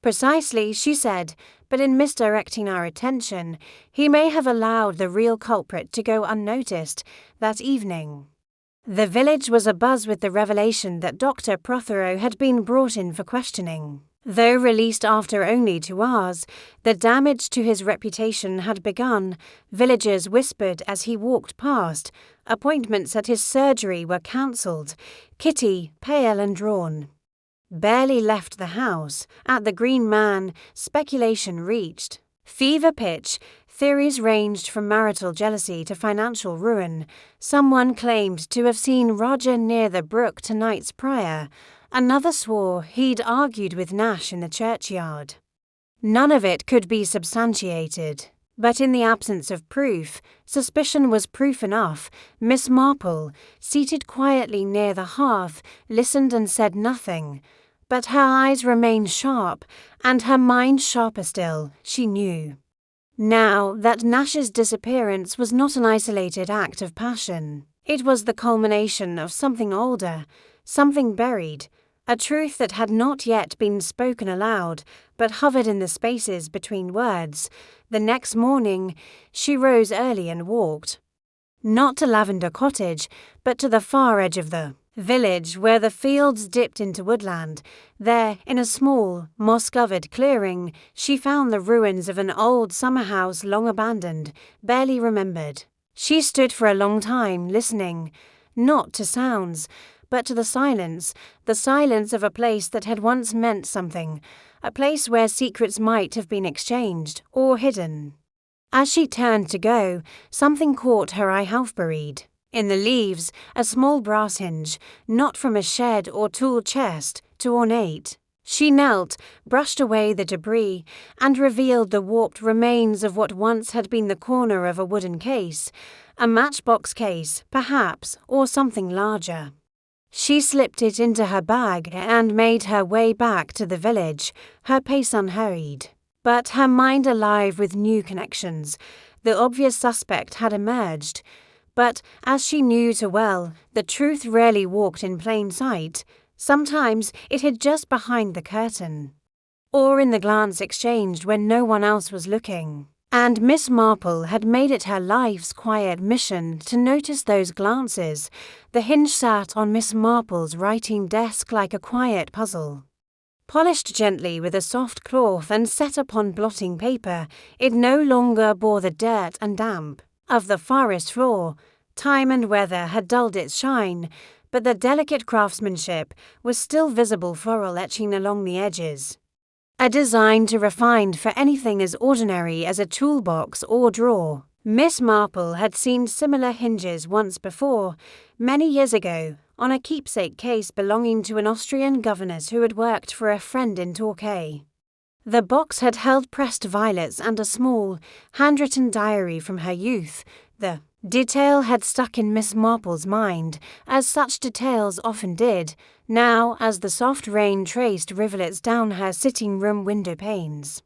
Precisely, she said, but in misdirecting our attention, he may have allowed the real culprit to go unnoticed that evening. The village was abuzz with the revelation that Dr. Poirot had been brought in for questioning. Though released after only 2 hours, the damage to his reputation had begun. Villagers whispered as he walked past. Appointments at his surgery were cancelled. Kitty, pale and drawn, barely left the house. At the Green Man, speculation reached fever pitch. Theories ranged from marital jealousy to financial ruin. Someone claimed to have seen Roger near the brook 2 nights prior. Another swore he'd argued with Nash in the churchyard. None of it could be substantiated, but in the absence of proof, suspicion was proof enough. Miss Marple, seated quietly near the hearth, listened and said nothing. But her eyes remained sharp, and her mind sharper still, she knew now that Nash's disappearance was not an isolated act of passion. It was the culmination of something older, something buried, a truth that had not yet been spoken aloud, but hovered in the spaces between words. The next morning, she rose early and walked, not to Lavender Cottage, but to the far edge of the village where the fields dipped into woodland. There, in a small, moss-covered clearing, she found the ruins of an old summer house long abandoned, barely remembered. She stood for a long time, listening, not to sounds, but to the silence of a place that had once meant something, a place where secrets might have been exchanged or hidden. As she turned to go, something caught her eye half-buried. In the leaves, a small brass hinge, not from a shed or tool chest, too ornate. She knelt, brushed away the debris, and revealed the warped remains of what once had been the corner of a wooden case, a matchbox case, perhaps, or something larger. She slipped it into her bag and made her way back to the village, her pace unhurried, but her mind alive with new connections. The obvious suspect had emerged. But, as she knew too well, the truth rarely walked in plain sight. Sometimes it hid just behind the curtain, or in the glance exchanged when no one else was looking. And Miss Marple had made it her life's quiet mission to notice those glances. The hinge sat on Miss Marple's writing desk like a quiet puzzle. Polished gently with a soft cloth and set upon blotting paper, it no longer bore the dirt and damp of the forest floor. Time and weather had dulled its shine, but the delicate craftsmanship was still visible, floral etching along the edges. A design too refined for anything as ordinary as a toolbox or drawer. Miss Marple had seen similar hinges once before, many years ago, on a keepsake case belonging to an Austrian governess who had worked for a friend in Torquay. The box had held pressed violets and a small, handwritten diary from her youth. The detail had stuck in Miss Marple's mind, as such details often did, now as the soft rain traced rivulets down her sitting-room window panes.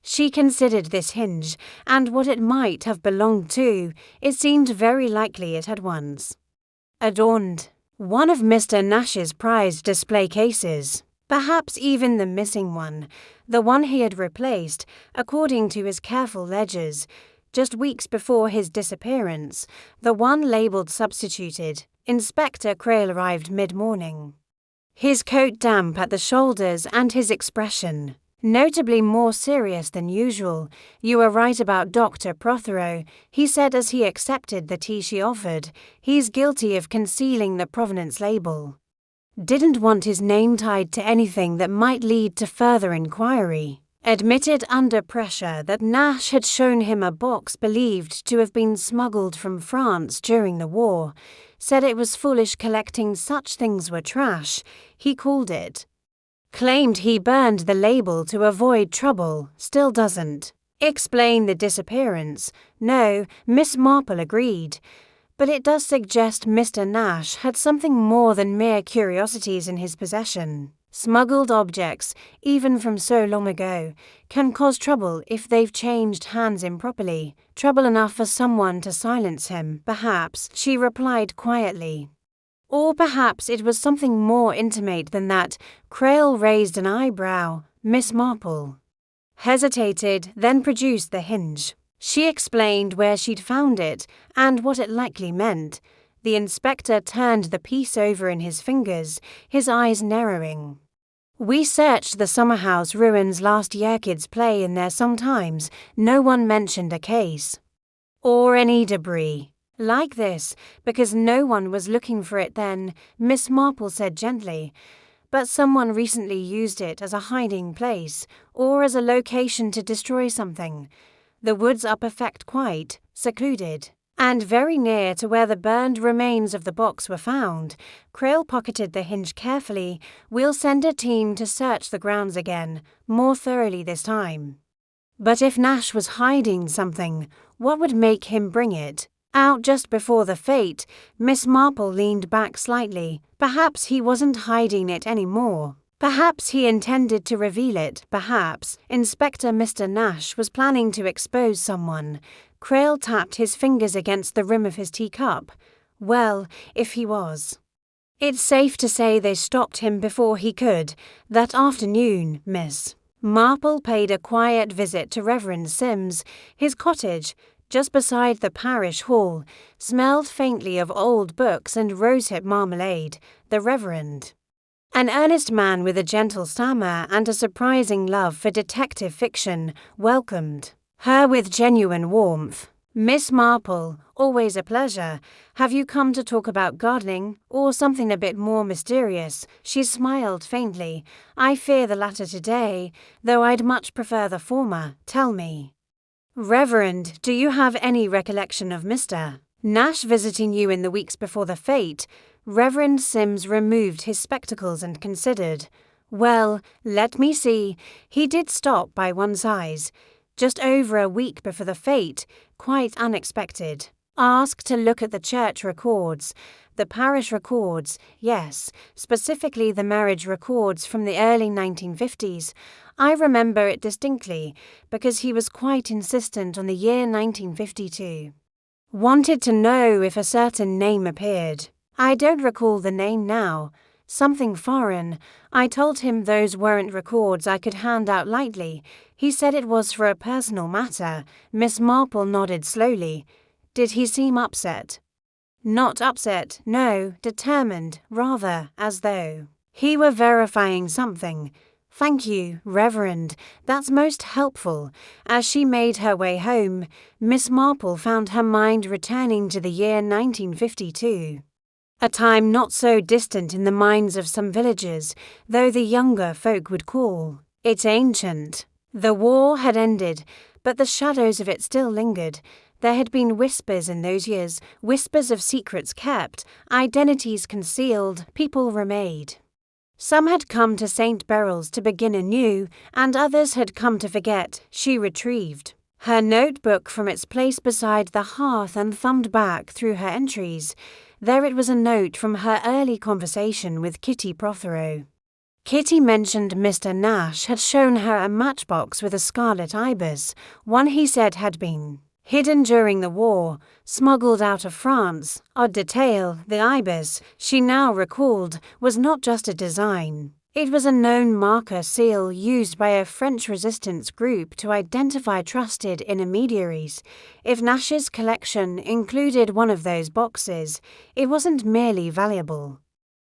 She considered this hinge, and what it might have belonged to. It seemed very likely it had once adorned one of Mr. Nash's prized display cases. Perhaps even the missing one, the one he had replaced, according to his careful ledgers, just weeks before his disappearance, the one labelled substituted. Inspector Crail arrived mid-morning, his coat damp at the shoulders and his expression notably more serious than usual. "You were right about Dr. Poirot," he said as he accepted the tea she offered. "He's guilty of concealing the provenance label. Didn't want his name tied to anything that might lead to further inquiry. Admitted under pressure that Nash had shown him a box believed to have been smuggled from France during the war. Said it was foolish collecting such things were trash, he called it. Claimed he burned the label to avoid trouble, still doesn't explain the disappearance. No, Miss Marple agreed. But it does suggest Mr. Nash had something more than mere curiosities in his possession. Smuggled objects, even from so long ago, can cause trouble if they've changed hands improperly. Trouble enough for someone to silence him, perhaps, she replied quietly. Or perhaps it was something more intimate than that. Crail raised an eyebrow. Miss Marple hesitated, then produced the hinge. She explained where she'd found it and what it likely meant. The inspector turned the piece over in his fingers, his eyes narrowing. "We searched the summer-house ruins last year. Kids play in there sometimes. No one mentioned a case or any debris like this, because no one was looking for it then," Miss Marple said gently. "But someone recently used it as a hiding place or as a location to destroy something. The woods are perfect, quite secluded, and very near to where the burned remains of the box were found." Crail pocketed the hinge carefully. "We'll send a team to search the grounds again, more thoroughly this time." But if Nash was hiding something, what would make him bring it out just before the fete? Miss Marple leaned back slightly. Perhaps he wasn't hiding it anymore. Perhaps he intended to reveal it. Perhaps Inspector Mr. Nash was planning to expose someone. Crail tapped his fingers against the rim of his teacup. Well, if he was. It's safe to say they stopped him before he could. That afternoon, Miss Marple paid a quiet visit to Reverend Sims. His cottage, just beside the parish hall, smelled faintly of old books and rosehip marmalade. The Reverend, an earnest man with a gentle stammer and a surprising love for detective fiction, welcomed her with genuine warmth. "Miss Marple, always a pleasure. Have you come to talk about gardening, or something a bit more mysterious?" She smiled faintly. "I fear the latter today, though I'd much prefer the former. Tell me, Reverend, do you have any recollection of Mr. Nash visiting you in the weeks before the fete?" Reverend Sims removed his spectacles and considered. "Well, let me see. He did stop by one's eyes, just over a week before the fete, quite unexpected. Asked to look at the church records, the parish records, yes, specifically the marriage records from the early 1950s. I remember it distinctly, because he was quite insistent on the year 1952. Wanted to know if a certain name appeared. I don't recall the name now. Something foreign. I told him those weren't records I could hand out lightly. He said it was for a personal matter." Miss Marple nodded slowly. "Did he seem upset?" "Not upset, no, determined, rather, as though he were verifying something." "Thank you, Reverend. That's most helpful." As she made her way home, Miss Marple found her mind returning to the year 1952. A time not so distant in the minds of some villagers, though the younger folk would call it ancient. The war had ended, but the shadows of it still lingered. There had been whispers in those years, whispers of secrets kept, identities concealed, people remade. Some had come to St. Beryl's to begin anew, and others had come to forget. She retrieved her notebook from its place beside the hearth and thumbed back through her entries. There it was, a note from her early conversation with Kitty Prothero. Kitty mentioned Mr. Nash had shown her a matchbox with a scarlet ibis, one he said had been hidden during the war, smuggled out of France. Odd detail, the ibis, she now recalled, was not just a design. It was a known marker seal used by a French resistance group to identify trusted intermediaries. If Nash's collection included one of those boxes, it wasn't merely valuable.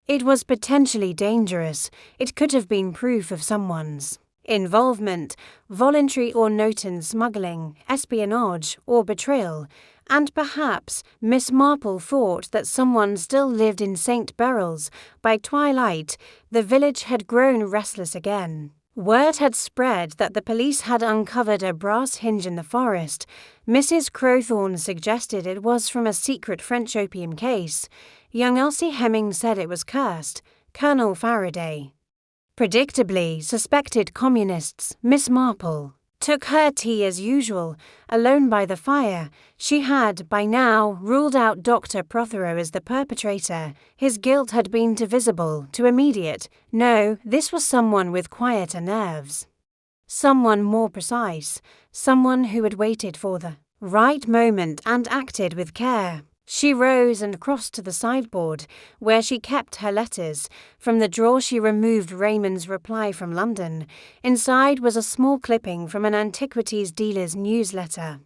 It was potentially dangerous. It could have been proof of someone's involvement, voluntary or known smuggling, espionage, or betrayal. And perhaps Miss Marple thought that someone still lived in St. Beryl's. By twilight, the village had grown restless again. Word had spread that the police had uncovered a brass hinge in the forest. Mrs. Crowthorne suggested it was from a secret French opium case. Young Elsie Hemming said it was cursed. Colonel Faraday predictably suspected communists. Miss Marple took her tea as usual, alone by the fire. She had, by now, ruled out Dr. Prothero as the perpetrator. His guilt had been too visible, too immediate. No, this was someone with quieter nerves. Someone more precise. Someone who had waited for the right moment and acted with care. She rose and crossed to the sideboard, where she kept her letters. From the drawer she removed Raymond's reply from London. Inside was a small clipping from an antiquities dealer's newsletter.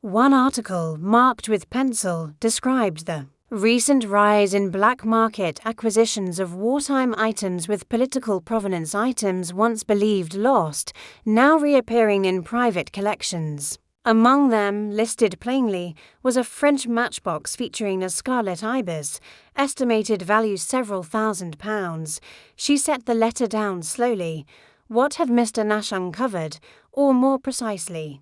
One article, marked with pencil, described the recent rise in black market acquisitions of wartime items with political provenance, items once believed lost, now reappearing in private collections. Among them, listed plainly, was a French matchbox featuring a scarlet ibis, estimated value several £1,000s. She set the letter down slowly. What had Mr. Nash uncovered, or more precisely,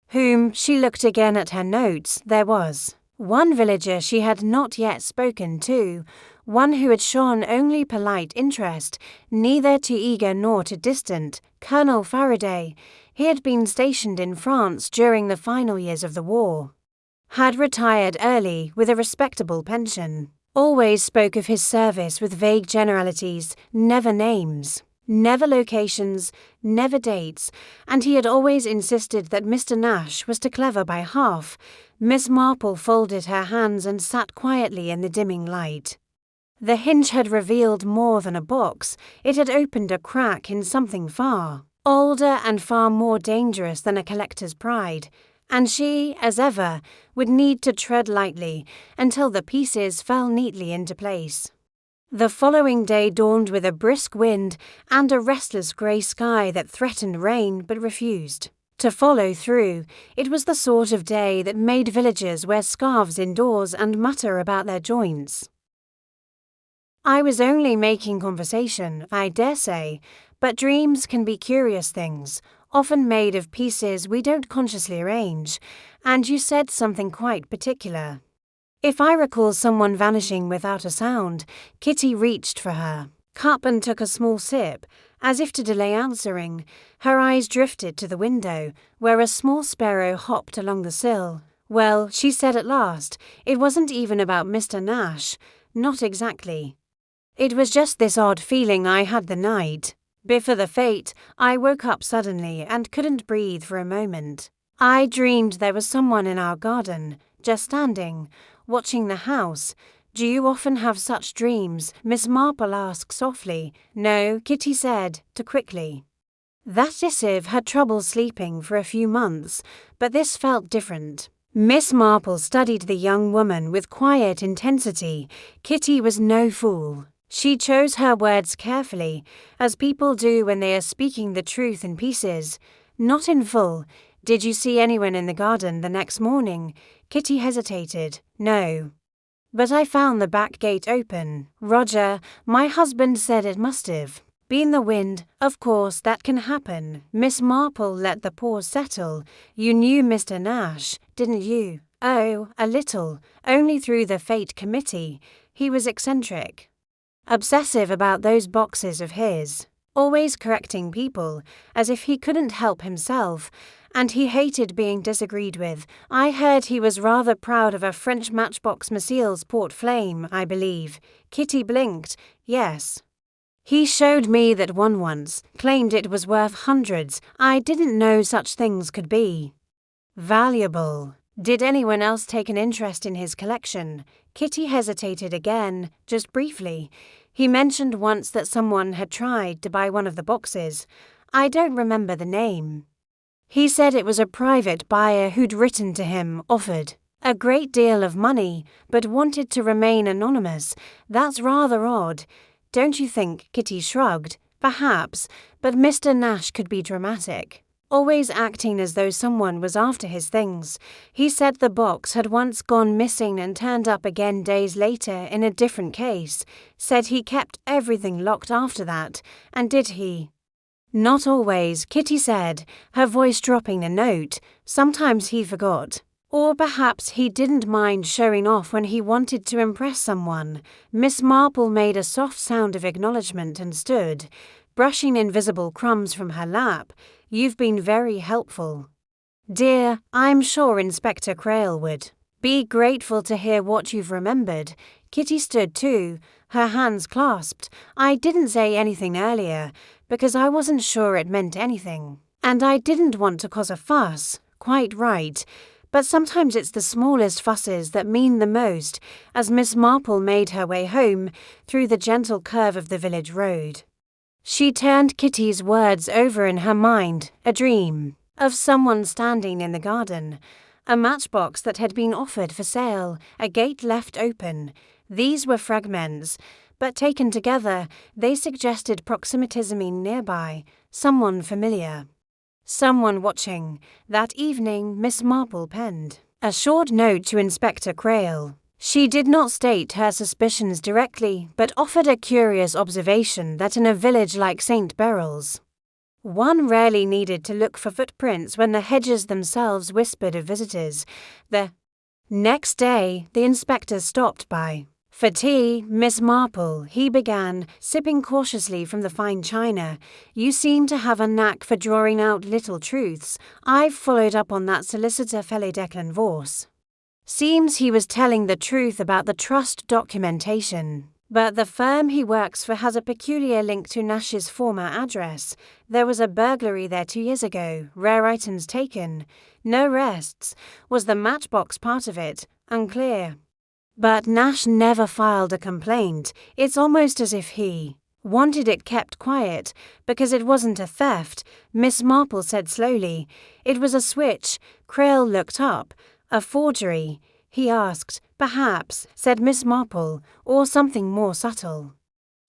whom? She looked again at her notes. There was one villager she had not yet spoken to, one who had shown only polite interest, neither too eager nor too distant, Colonel Faraday. He had been stationed in France during the final years of the war. Had retired early with a respectable pension. Always spoke of his service with vague generalities, never names, never locations, never dates, and he had always insisted that Mr. Nash was too clever by half. Miss Marple folded her hands and sat quietly in the dimming light. The hinge had revealed more than a box. It had opened a crack in something far older and far more dangerous than a collector's pride, and she, as ever, would need to tread lightly until the pieces fell neatly into place. The following day dawned with a brisk wind and a restless grey sky that threatened rain but refused to follow through. It was the sort of day that made villagers wear scarves indoors and mutter about their joints. I was only making conversation, I dare say, but dreams can be curious things, often made of pieces we don't consciously arrange, and you said something quite particular. If I recall someone vanishing without a sound, Kitty reached for her cup and took a small sip, as if to delay answering. Her eyes drifted to the window, where a small sparrow hopped along the sill. Well, she said at last, it wasn't even about Mr. Nash, not exactly. It was just this odd feeling I had the night before the fete. I woke up suddenly and couldn't breathe for a moment. I dreamed there was someone in our garden, just standing, watching the house. Do you often have such dreams? Miss Marple asked softly. No, Kitty said, too quickly. That Disappearance had trouble sleeping for a few months, but this felt different. Miss Marple studied the young woman with quiet intensity. Kitty was no fool. She chose her words carefully, as people do when they are speaking the truth in pieces, not in full. Did you see anyone in the garden the next morning? Kitty hesitated. No. But I found the back gate open. Roger, my husband said it must have been the wind. Of course, that can happen. Miss Marple let the pause settle. You knew Mr. Nash, didn't you? Oh, a little. Only through the fate committee. He was eccentric. Obsessive about those boxes of his. Always correcting people, as if he couldn't help himself. And he hated being disagreed with. I heard he was rather proud of a French Matchbox Marseille's port flame, I believe. Kitty blinked. Yes. He showed me that one once, claimed it was worth hundreds. I didn't know such things could be valuable. Did anyone else take an interest in his collection? Kitty hesitated again, just briefly. He mentioned once that someone had tried to buy one of the boxes. I don't remember the name. He said it was a private buyer who'd written to him, offered a great deal of money, but wanted to remain anonymous. That's rather odd, don't you think? Kitty shrugged. Perhaps, but Mr. Nash could be dramatic, always acting as though someone was after his things. He said the box had once gone missing and turned up again days later in a different case. Said he kept everything locked after that. And did he? Not always, Kitty said, her voice dropping a note. Sometimes he forgot. Or perhaps he didn't mind showing off when he wanted to impress someone. Miss Marple made a soft sound of acknowledgement and stood, brushing invisible crumbs from her lap. You've been very helpful, dear. I'm sure Inspector Crail would be grateful to hear what you've remembered. Kitty stood too, her hands clasped. I didn't say anything earlier, because I wasn't sure it meant anything. And I didn't want to cause a fuss. Quite right. But sometimes it's the smallest fusses that mean the most, as Miss Marple made her way home through the gentle curve of the village road. She turned Kitty's words over in her mind, a dream of someone standing in the garden, a matchbox that had been offered for sale, a gate left open. These were fragments, but taken together, they suggested proximitism nearby, someone familiar. Someone watching. That evening, Miss Marple penned a short note to Inspector Crail. She did not state her suspicions directly, but offered a curious observation that in a village like St. Beryl's, one rarely needed to look for footprints when the hedges themselves whispered of visitors. The next day, the inspector stopped by. For tea, Miss Marple, he began, sipping cautiously from the fine china. You seem to have a knack for drawing out little truths. I've followed up on that solicitor fellow Declan Vorse. Seems he was telling the truth about the trust documentation. But the firm he works for has a peculiar link to Nash's former address. There was a burglary there 2 years ago, rare items taken. No arrests. Was the matchbox part of it? Unclear. But Nash never filed a complaint. It's almost as if he wanted it kept quiet, because it wasn't a theft, Miss Marple said slowly. It was a switch. Crail looked up. A forgery, he asked. Perhaps, said Miss Marple, or something more subtle.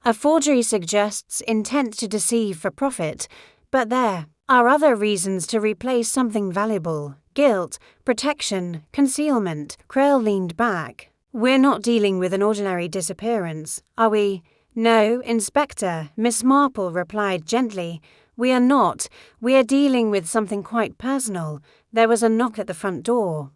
A forgery suggests intent to deceive for profit, but there are other reasons to replace something valuable. Guilt, protection, concealment. Crail leaned back. We're not dealing with an ordinary disappearance, are we? No, Inspector, Miss Marple replied gently. We are not. We are dealing with something quite personal. There was a knock at the front door,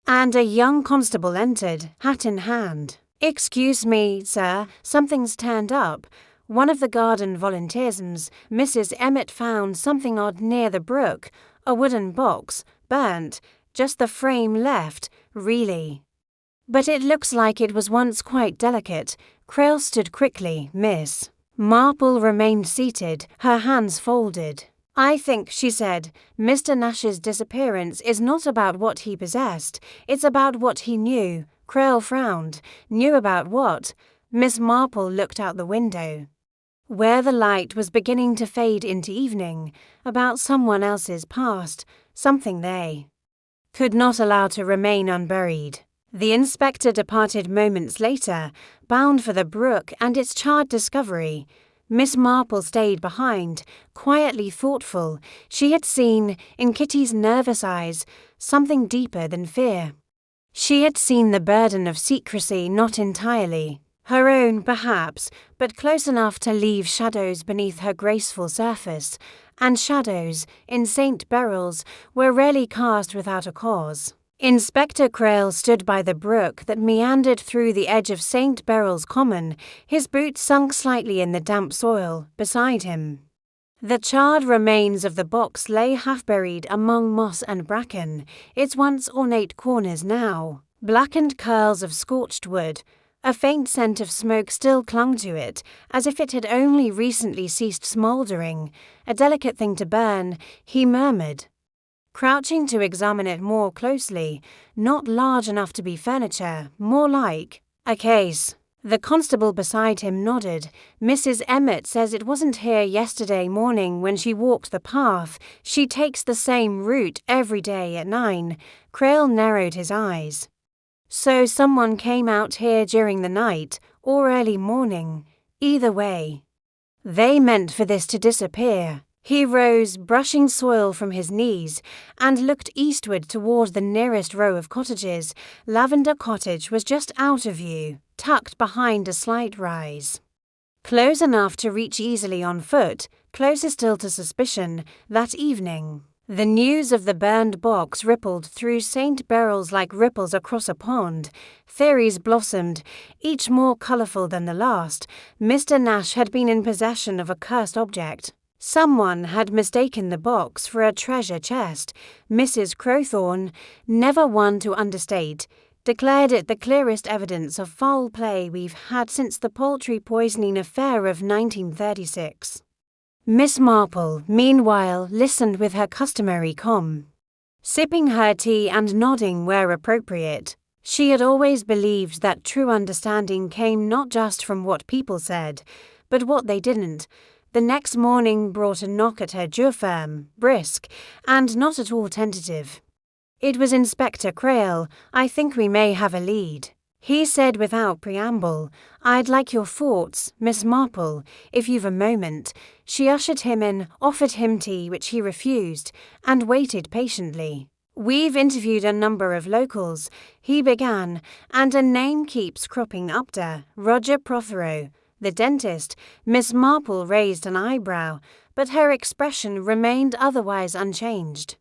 and a young constable entered, hat in hand. Excuse me, sir, something's turned up. One of the garden volunteersms, Mrs. Emmett, found something odd near the brook. A wooden box, burnt, just the frame left, really. But it looks like it was once quite delicate. Crail stood quickly. Miss Marple remained seated, her hands folded. I think, she said, Mr. Nash's disappearance is not about what he possessed, it's about what he knew. Crail frowned. Knew about what? Miss Marple looked out the window, where the light was beginning to fade into evening, about someone else's past, something they could not allow to remain unburied. The inspector departed moments later, bound for the brook and its charred discovery. Miss Marple stayed behind, quietly thoughtful. She had seen, in Kitty's nervous eyes, something deeper than fear. She had seen the burden of secrecy, not entirely her own, perhaps, but close enough to leave shadows beneath her graceful surface, and shadows, in St. Beryl's, were rarely cast without a cause. Inspector Crail stood by the brook that meandered through the edge of St. Beryl's Common, his boots sunk slightly in the damp soil beside him. The charred remains of the box lay half-buried among moss and bracken, its once ornate corners now blackened curls of scorched wood. A faint scent of smoke still clung to it, as if it had only recently ceased smouldering. A delicate thing to burn, he murmured, crouching to examine it more closely. Not large enough to be furniture, more like a case. The constable beside him nodded. Mrs. Emmett says it wasn't here yesterday morning when she walked the path. She takes the same route every day at 9. Crail narrowed his eyes. So someone came out here during the night, or early morning. Either way, they meant for this to disappear. He rose, brushing soil from his knees, and looked eastward toward the nearest row of cottages. Lavender Cottage was just out of view, tucked behind a slight rise. Close enough to reach easily on foot, closer still to suspicion. That evening, the news of the burned box rippled through St. Beryl's like ripples across a pond. Theories blossomed, each more colourful than the last. Mr. Nash had been in possession of a cursed object. Someone had mistaken the box for a treasure chest. Mrs. Crowthorne, never one to understate, declared it the clearest evidence of foul play we've had since the poultry poisoning affair of 1936. Miss Marple, meanwhile, listened with her customary calm. sipping her tea and nodding where appropriate. She had always believed that true understanding came not just from what people said, but what they didn't. The next morning brought a knock at her door firm, brisk, and not at all tentative. It was Inspector Crail. "I think we may have a lead," he said without preamble. "I'd like your thoughts, Miss Marple, if you've a moment." She ushered him in, offered him tea which he refused, and waited patiently. "We've interviewed a number of locals," he began, "and a name keeps cropping up there, Roger Prothero, the dentist." Miss Marple raised an eyebrow, but her expression remained otherwise unchanged.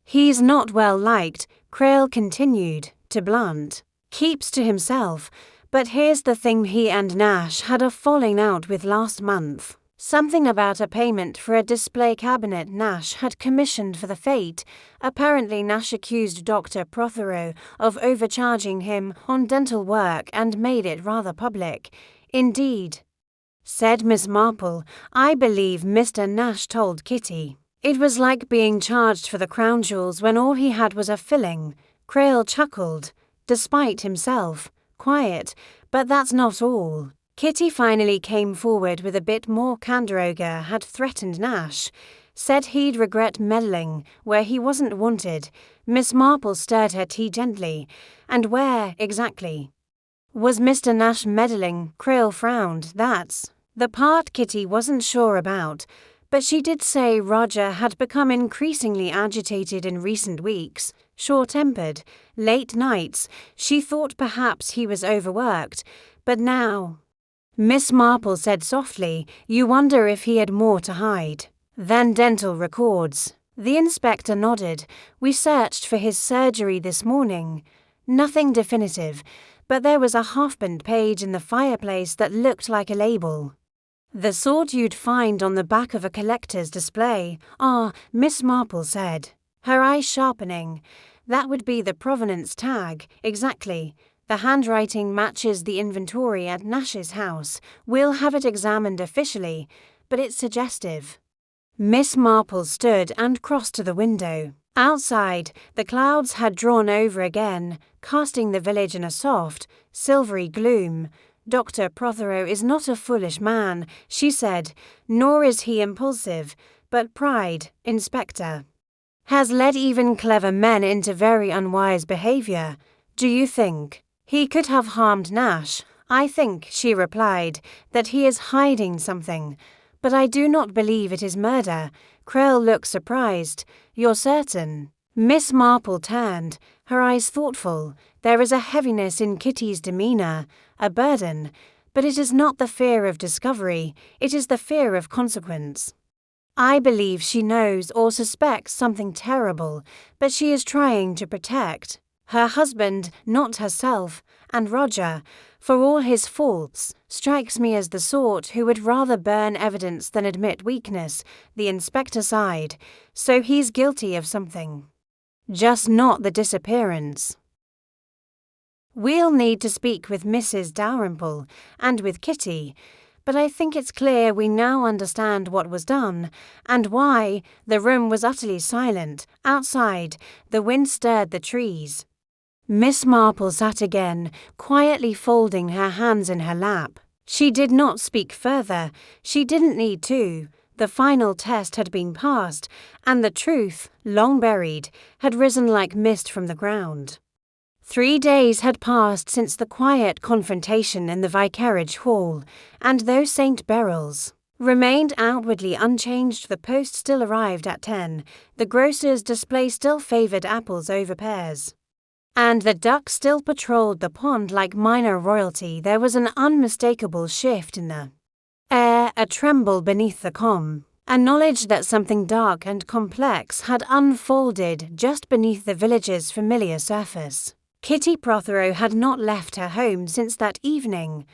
"He's not well liked," Crail continued, to Blunt. "Keeps to himself, but here's the thing, he and Nash had a falling out with last month. Something about a payment for a display cabinet Nash had commissioned for the fete. Apparently Nash accused Dr. Prothero of overcharging him on dental work and made it rather public." "Indeed," said Miss Marple. "I believe Mr. Nash told Kitty. It was like being charged for the crown jewels when all he had was a filling." Crail chuckled, despite himself. "Quiet, but that's not all. Kitty finally came forward with a bit more candor. Ogre had threatened Nash, said he'd regret meddling where he wasn't wanted." Miss Marple stirred her tea gently. "And where, exactly, was Mr. Nash meddling?" Crail frowned. "That's the part Kitty wasn't sure about, but she did say Roger had become increasingly agitated in recent weeks, short-tempered, late nights. She thought perhaps he was overworked, but now—" Miss Marple said softly, "You wonder if he had more to hide than dental records." The inspector nodded. "We searched for his surgery this morning. Nothing definitive, but there was a half-bound page in the fireplace that looked like a label. The sort you'd find on the back of a collector's display." "Ah," Miss Marple said, her eyes sharpening. "That would be the provenance tag, exactly. The handwriting matches the inventory at Nash's house. We'll have it examined officially, but it's suggestive." Miss Marple stood and crossed to the window. Outside, the clouds had drawn over again, casting the village in a soft, silvery gloom. "Dr. Prothero is not a foolish man," she said, "nor is he impulsive, but pride, Inspector, has led even clever men into very unwise behavior. Do you think he could have harmed Nash?" "I think," she replied, "that he is hiding something, but I do not believe it is murder." Crail looked surprised. "You're certain?" Miss Marple turned, her eyes thoughtful. "There is a heaviness in Kitty's demeanour, a burden, but it is not the fear of discovery, it is the fear of consequence. I believe she knows or suspects something terrible, but she is trying to protect her husband, not herself, and Roger, for all his faults, strikes me as the sort who would rather burn evidence than admit weakness." The inspector sighed. "So he's guilty of something, just not the disappearance." "We'll need to speak with Mrs. Dalrymple and with Kitty, but I think it's clear we now understand what was done, and why." The room was utterly silent. Outside, the wind stirred the trees. Miss Marple sat again, quietly folding her hands in her lap. She did not speak further. She didn't need to. The final test had been passed, and the truth, long buried, had risen like mist from the ground. 3 days had passed since the quiet confrontation in the vicarage hall, and though St. Beryl's remained outwardly unchanged, the post still arrived at 10, the grocer's display still favoured apples over pears, and the ducks still patrolled the pond like minor royalty. There was an unmistakable shift in the air, a tremble beneath the calm, a knowledge that something dark and complex had unfolded just beneath the village's familiar surface. Kitty Prothero had not left her home since that evening.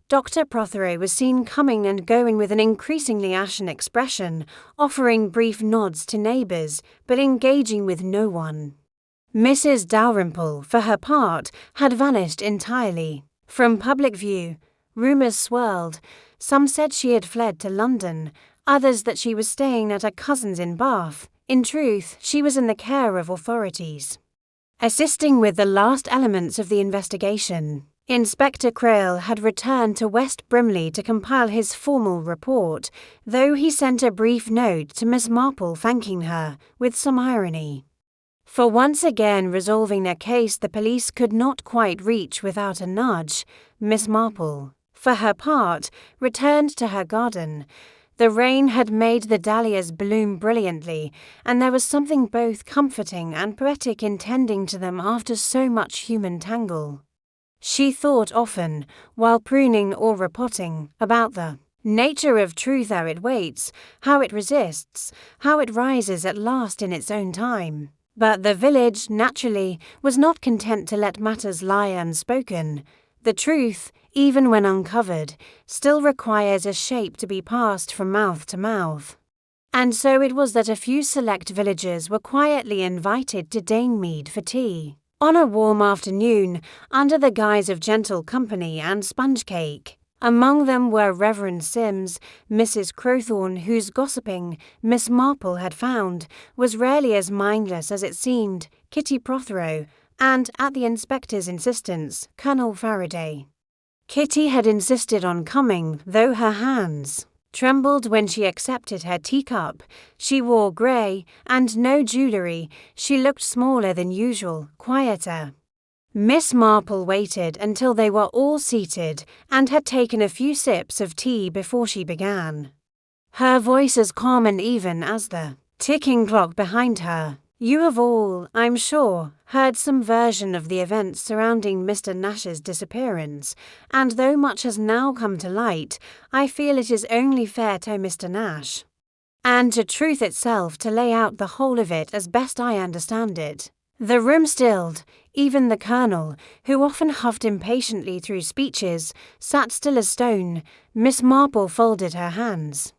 Dr. Prothero was seen coming and going with an increasingly ashen expression, offering brief nods to neighbours, but engaging with no one. Mrs. Dalrymple, for her part, had vanished entirely from public view. Rumours swirled. Some said she had fled to London, others that she was staying at a cousin's in Bath. In truth, she was in the care of authorities. Assisting with the last elements of the investigation, Inspector Crail had returned to West Brimley to compile his formal report, though he sent a brief note to Miss Marple thanking her, with some irony, for once again resolving a case the police could not quite reach without a nudge. Miss Marple, for her part, returned to her garden. The rain had made the dahlias bloom brilliantly, and there was something both comforting and poetic in tending to them after so much human tangle. She thought often, while pruning or repotting, about the nature of truth ere it waits, how it resists, how it rises at last in its own time. But the village, naturally, was not content to let matters lie unspoken. The truth, even when uncovered, still requires a shape to be passed from mouth to mouth. And so it was that a few select villagers were quietly invited to Danemead for tea, on a warm afternoon, under the guise of gentle company and sponge cake. Among them were Reverend Sims, Mrs. Crowthorne, whose gossiping Miss Marple had found was rarely as mindless as it seemed, Kitty Prothero, and, at the inspector's insistence, Colonel Faraday. Kitty had insisted on coming, though her hands trembled when she accepted her teacup. She wore grey, and no jewellery. She looked smaller than usual, quieter. Miss Marple waited until they were all seated and had taken a few sips of tea before she began. Her voice as calm and even as the ticking clock behind her. You have all, I'm sure, heard some version of the events surrounding Mr. Nash's disappearance, and though much has now come to light, I feel it is only fair to Mr. Nash, and to truth itself, to lay out the whole of it as best I understand it. The room stilled. Even the Colonel, who often huffed impatiently through speeches, sat still as stone. Miss Marple folded her hands.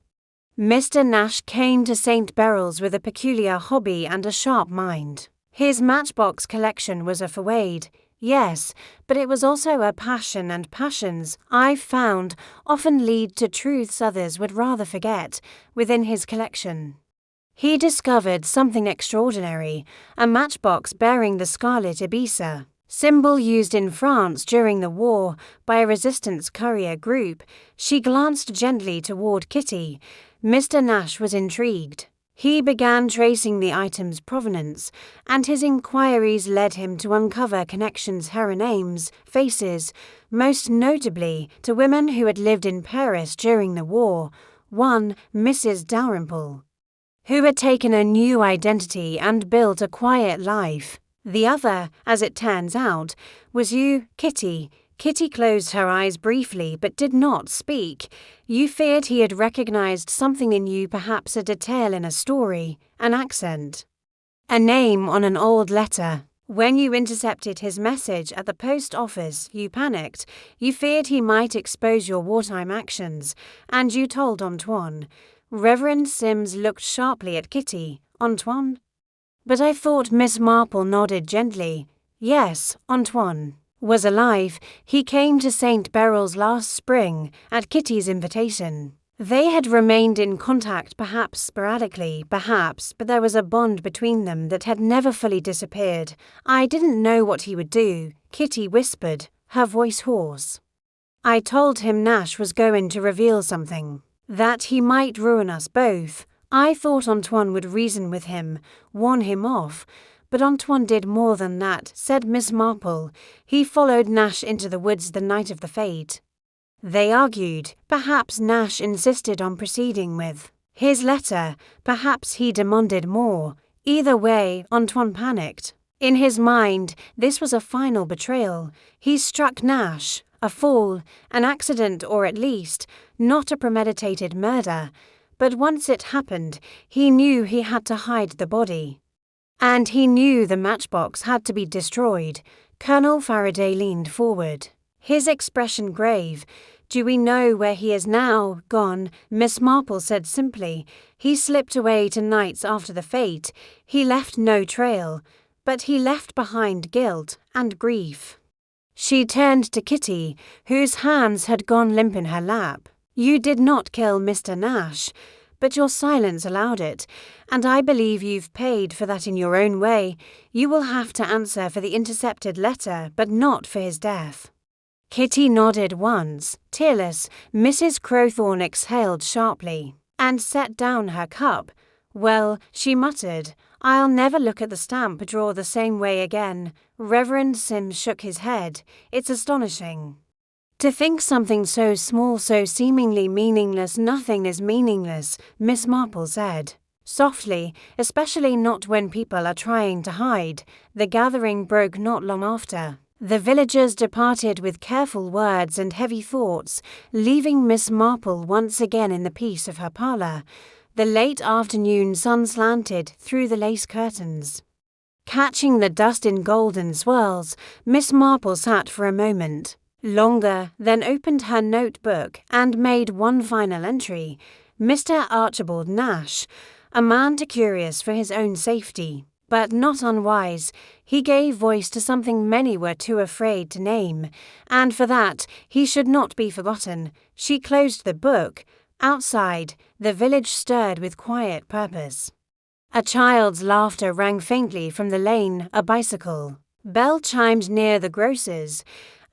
Mr. Nash came to St. Beryl's with a peculiar hobby and a sharp mind. His matchbox collection was a feud, yes, but it was also a passion, and passions, I've found, often lead to truths others would rather forget, within his collection. He discovered something extraordinary, a matchbox bearing the scarlet Ibiza, symbol used in France during the war by a resistance courier group. She glanced gently toward Kitty. Mr. Nash was intrigued. He began tracing the item's provenance, and his inquiries led him to uncover connections, her names, faces, most notably to women who had lived in Paris during the war. One, Mrs. Dalrymple, who had taken a new identity and built a quiet life. The other, as it turns out, was you, Kitty. Kitty closed her eyes briefly but did not speak. You feared he had recognized something in you, perhaps a detail in a story, an accent, a name on an old letter. When you intercepted his message at the post office, you panicked. You feared he might expose your wartime actions, and you told Antoine. Reverend Sims looked sharply at Kitty. Antoine? But I thought Miss Marple nodded gently. Yes, Antoine was alive. He came to St. Beryl's last spring, at Kitty's invitation. They had remained in contact, perhaps sporadically, perhaps, but there was a bond between them that had never fully disappeared. I didn't know what he would do, Kitty whispered, her voice hoarse. I told him Nash was going to reveal something, that he might ruin us both. I thought Antoine would reason with him, warn him off. But Antoine did more than that, said Miss Marple. He followed Nash into the woods the night of the fete. They argued. Perhaps Nash insisted on proceeding with his letter. Perhaps he demanded more. Either way, Antoine panicked. In his mind, this was a final betrayal. He struck Nash. A fall, an accident, or at least, not a premeditated murder. But once it happened, he knew he had to hide the body. And he knew the matchbox had to be destroyed. Colonel Faraday leaned forward, his expression grave. Do we know where he is now? Gone, Miss Marple said simply. He slipped away to nights after the fete. He left no trail, but he left behind guilt and grief. She turned to Kitty, whose hands had gone limp in her lap. You did not kill Mr. Nash, but your silence allowed it, and I believe you've paid for that in your own way. You will have to answer for the intercepted letter, but not for his death." Kitty nodded once. Tearless, Mrs. Crowthorne exhaled sharply, and set down her cup. "Well," she muttered, "I'll never look at the stamp drawer the same way again." Reverend Sims shook his head. "It's astonishing. To think something so small, so seemingly meaningless, nothing is meaningless," Miss Marple said softly, "especially not when people are trying to hide." The gathering broke not long after. The villagers departed with careful words and heavy thoughts, leaving Miss Marple once again in the peace of her parlour. The late afternoon sun slanted through the lace curtains, catching the dust in golden swirls. Miss Marple sat for a moment longer, then opened her notebook and made one final entry. Mr. Archibald Nash, a man too curious for his own safety, but not unwise. He gave voice to something many were too afraid to name, and for that he should not be forgotten. She closed the book. Outside, the village stirred with quiet purpose. A child's laughter rang faintly from the lane. A bicycle bell chimed near the grocer's,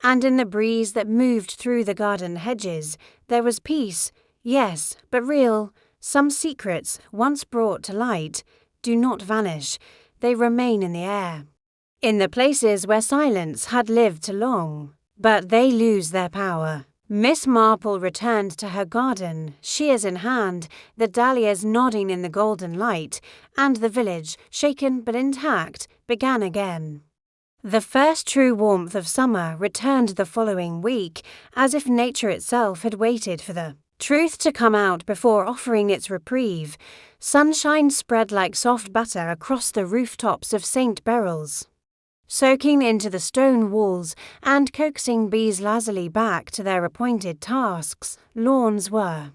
and in the breeze that moved through the garden hedges, there was peace, yes, but real. Some secrets, once brought to light, do not vanish, they remain in the air, in the places where silence had lived too long, but they lose their power. Miss Marple returned to her garden, shears in hand, the dahlias nodding in the golden light, and the village, shaken but intact, began again. The first true warmth of summer returned the following week, as if nature itself had waited for the truth to come out before offering its reprieve. Sunshine spread like soft butter across the rooftops of St. Beryl's, soaking into the stone walls and coaxing bees lazily back to their appointed tasks. Lawns were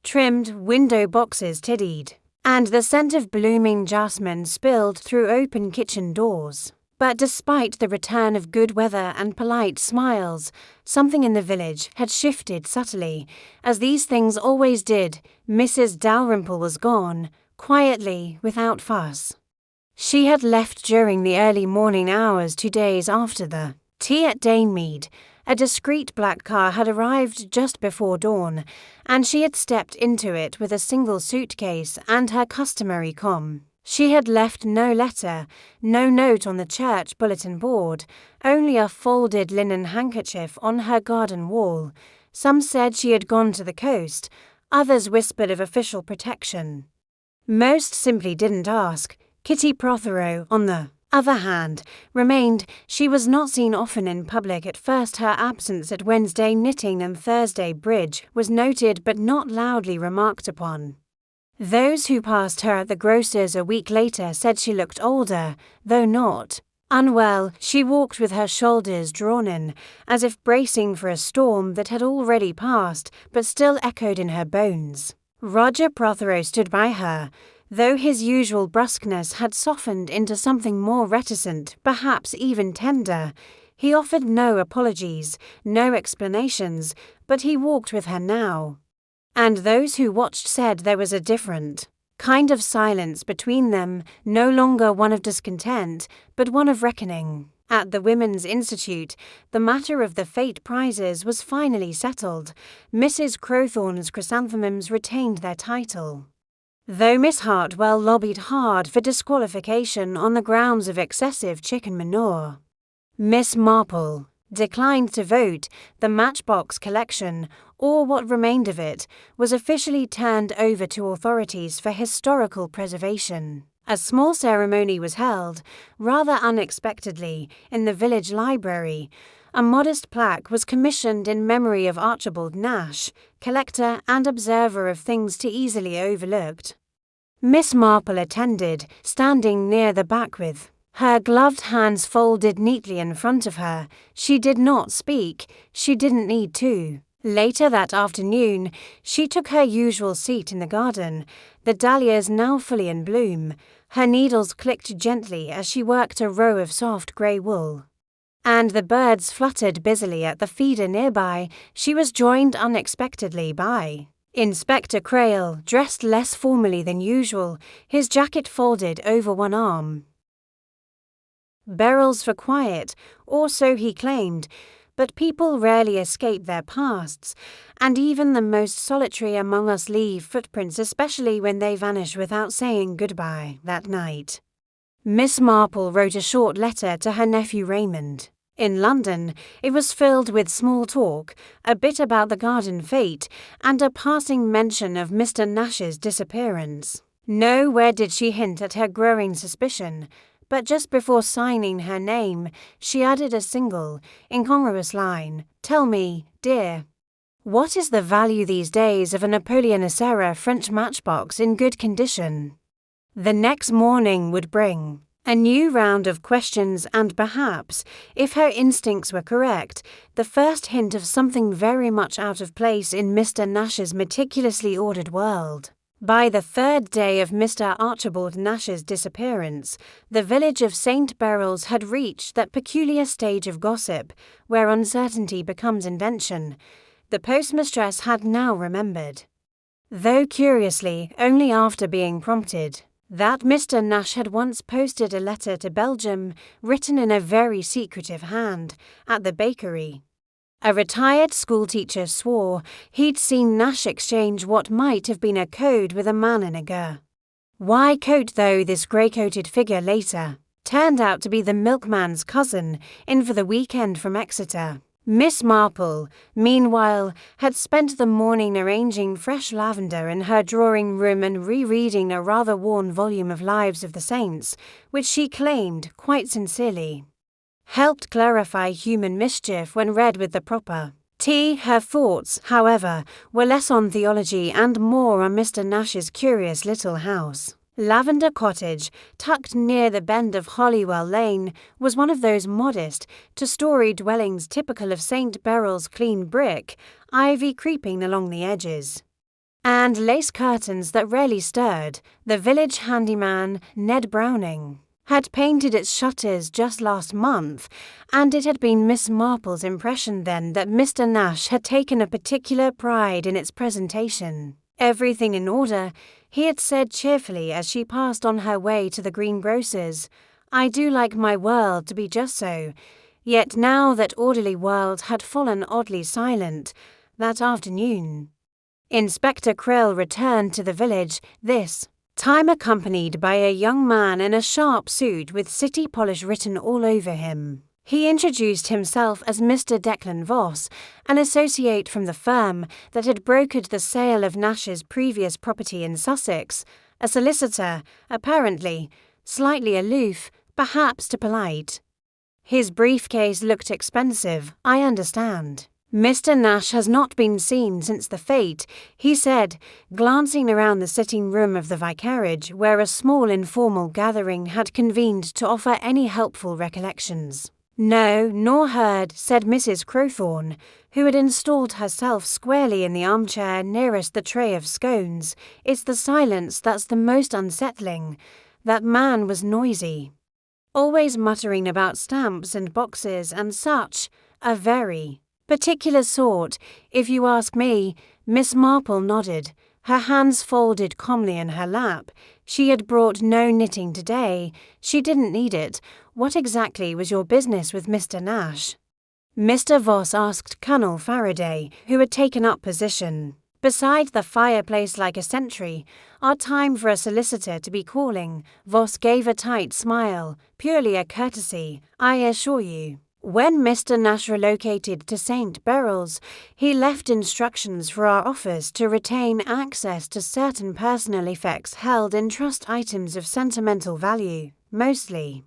trimmed, window boxes tidied, and the scent of blooming jasmine spilled through open kitchen doors. But despite the return of good weather and polite smiles, something in the village had shifted subtly, as these things always did. Mrs. Dalrymple was gone, quietly, without fuss. She had left during the early morning hours 2 days after the tea at Danemead. A discreet black car had arrived just before dawn, and she had stepped into it with a single suitcase and her customary com. She had left no letter, no note on the church bulletin board, only a folded linen handkerchief on her garden wall. Some said she had gone to the coast, others whispered of official protection. Most simply didn't ask. Kitty Prothero, on the other hand, remained. She was not seen often in public at first. Her absence at Wednesday knitting and Thursday bridge was noted but not loudly remarked upon. Those who passed her at the grocer's a week later said she looked older, though not unwell. She walked with her shoulders drawn in, as if bracing for a storm that had already passed but still echoed in her bones. Roger Prothero stood by her, though his usual brusqueness had softened into something more reticent, perhaps even tender. He offered no apologies, no explanations, but he walked with her now. And those who watched said there was a different kind of silence between them, no longer one of discontent, but one of reckoning. At the Women's Institute, the matter of the fate prizes was finally settled. Mrs. Crowthorne's chrysanthemums retained their title, though Miss Hartwell lobbied hard for disqualification on the grounds of excessive chicken manure. Miss Marple declined to vote. The Matchbox collection, or what remained of it, was officially turned over to authorities for historical preservation. A small ceremony was held, rather unexpectedly, in the village library. A modest plaque was commissioned in memory of Archibald Nash, collector and observer of things too easily overlooked. Miss Marple attended, standing near the back with her gloved hands folded neatly in front of her. She did not speak. She didn't need to. Later that afternoon, she took her usual seat in the garden, the dahlias now fully in bloom. Her needles clicked gently as she worked a row of soft grey wool, and the birds fluttered busily at the feeder nearby. She was joined unexpectedly by Inspector Crail, dressed less formally than usual, his jacket folded over one arm. Beryls for quiet, or so he claimed, but people rarely escape their pasts, and even the most solitary among us leave footprints, especially when they vanish without saying goodbye that night. Miss Marple wrote a short letter to her nephew Raymond. In London, it was filled with small talk, a bit about the garden fete, and a passing mention of Mr. Nash's disappearance. Nowhere did she hint at her growing suspicion, but just before signing her name, she added a single, incongruous line, "Tell me, dear, what is the value these days of a Napoleon-era French matchbox in good condition?" The next morning would bring a new round of questions and perhaps, if her instincts were correct, the first hint of something very much out of place in Mr. Nash's meticulously ordered world. By the third day of Mr. Archibald Nash's disappearance, the village of St. Beryl's had reached that peculiar stage of gossip where uncertainty becomes invention. The postmistress had now remembered, though curiously only after being prompted, that Mr. Nash had once posted a letter to Belgium, written in a very secretive hand, at the bakery. A retired schoolteacher swore he'd seen Nash exchange what might have been a code with a manager. Why coat, though, this grey-coated figure later turned out to be the milkman's cousin, in for the weekend from Exeter. Miss Marple, meanwhile, had spent the morning arranging fresh lavender in her drawing-room and rereading a rather worn volume of Lives of the Saints, which she claimed, quite sincerely, helped clarify human mischief when read with the proper tea. Her thoughts, however, were less on theology and more on Mr. Nash's curious little house. Lavender Cottage, tucked near the bend of Holywell Lane, was one of those modest, two-storey dwellings typical of St. Beryl's clean brick, ivy creeping along the edges, and lace curtains that rarely stirred. The village handyman, Ned Browning, had painted its shutters just last month, and it had been Miss Marple's impression then that Mr. Nash had taken a particular pride in its presentation. "Everything in order," he had said cheerfully as she passed on her way to the greengrocer's. "I do like my world to be just so." Yet now that orderly world had fallen oddly silent that afternoon. Inspector Krill returned to the village, this time accompanied by a young man in a sharp suit with city polish written all over him. He introduced himself as Mr. Declan Voss, an associate from the firm that had brokered the sale of Nash's previous property in Sussex, a solicitor, apparently, slightly aloof, perhaps too polite. "His briefcase looked expensive, I understand. Mr. Nash has not been seen since the fete," he said, glancing around the sitting room of the vicarage where a small informal gathering had convened to offer any helpful recollections. "No, nor heard," said Mrs. Crowthorne, who had installed herself squarely in the armchair nearest the tray of scones. "It's the silence that's the most unsettling. That man was noisy, always muttering about stamps and boxes and such, a very particular sort, if you ask me." Miss Marple nodded, her hands folded calmly in her lap. She had brought no knitting today. She didn't need it. "What exactly was your business with Mr. Nash?" Mr. Voss asked Colonel Faraday, who had taken up position beside the fireplace like a sentry. "Our time for a solicitor to be calling." Voss gave a tight smile, purely a courtesy, I assure you. "When Mr. Nash relocated to St. Beryl's, he left instructions for our office to retain access to certain personal effects held in trust, items of sentimental value, mostly.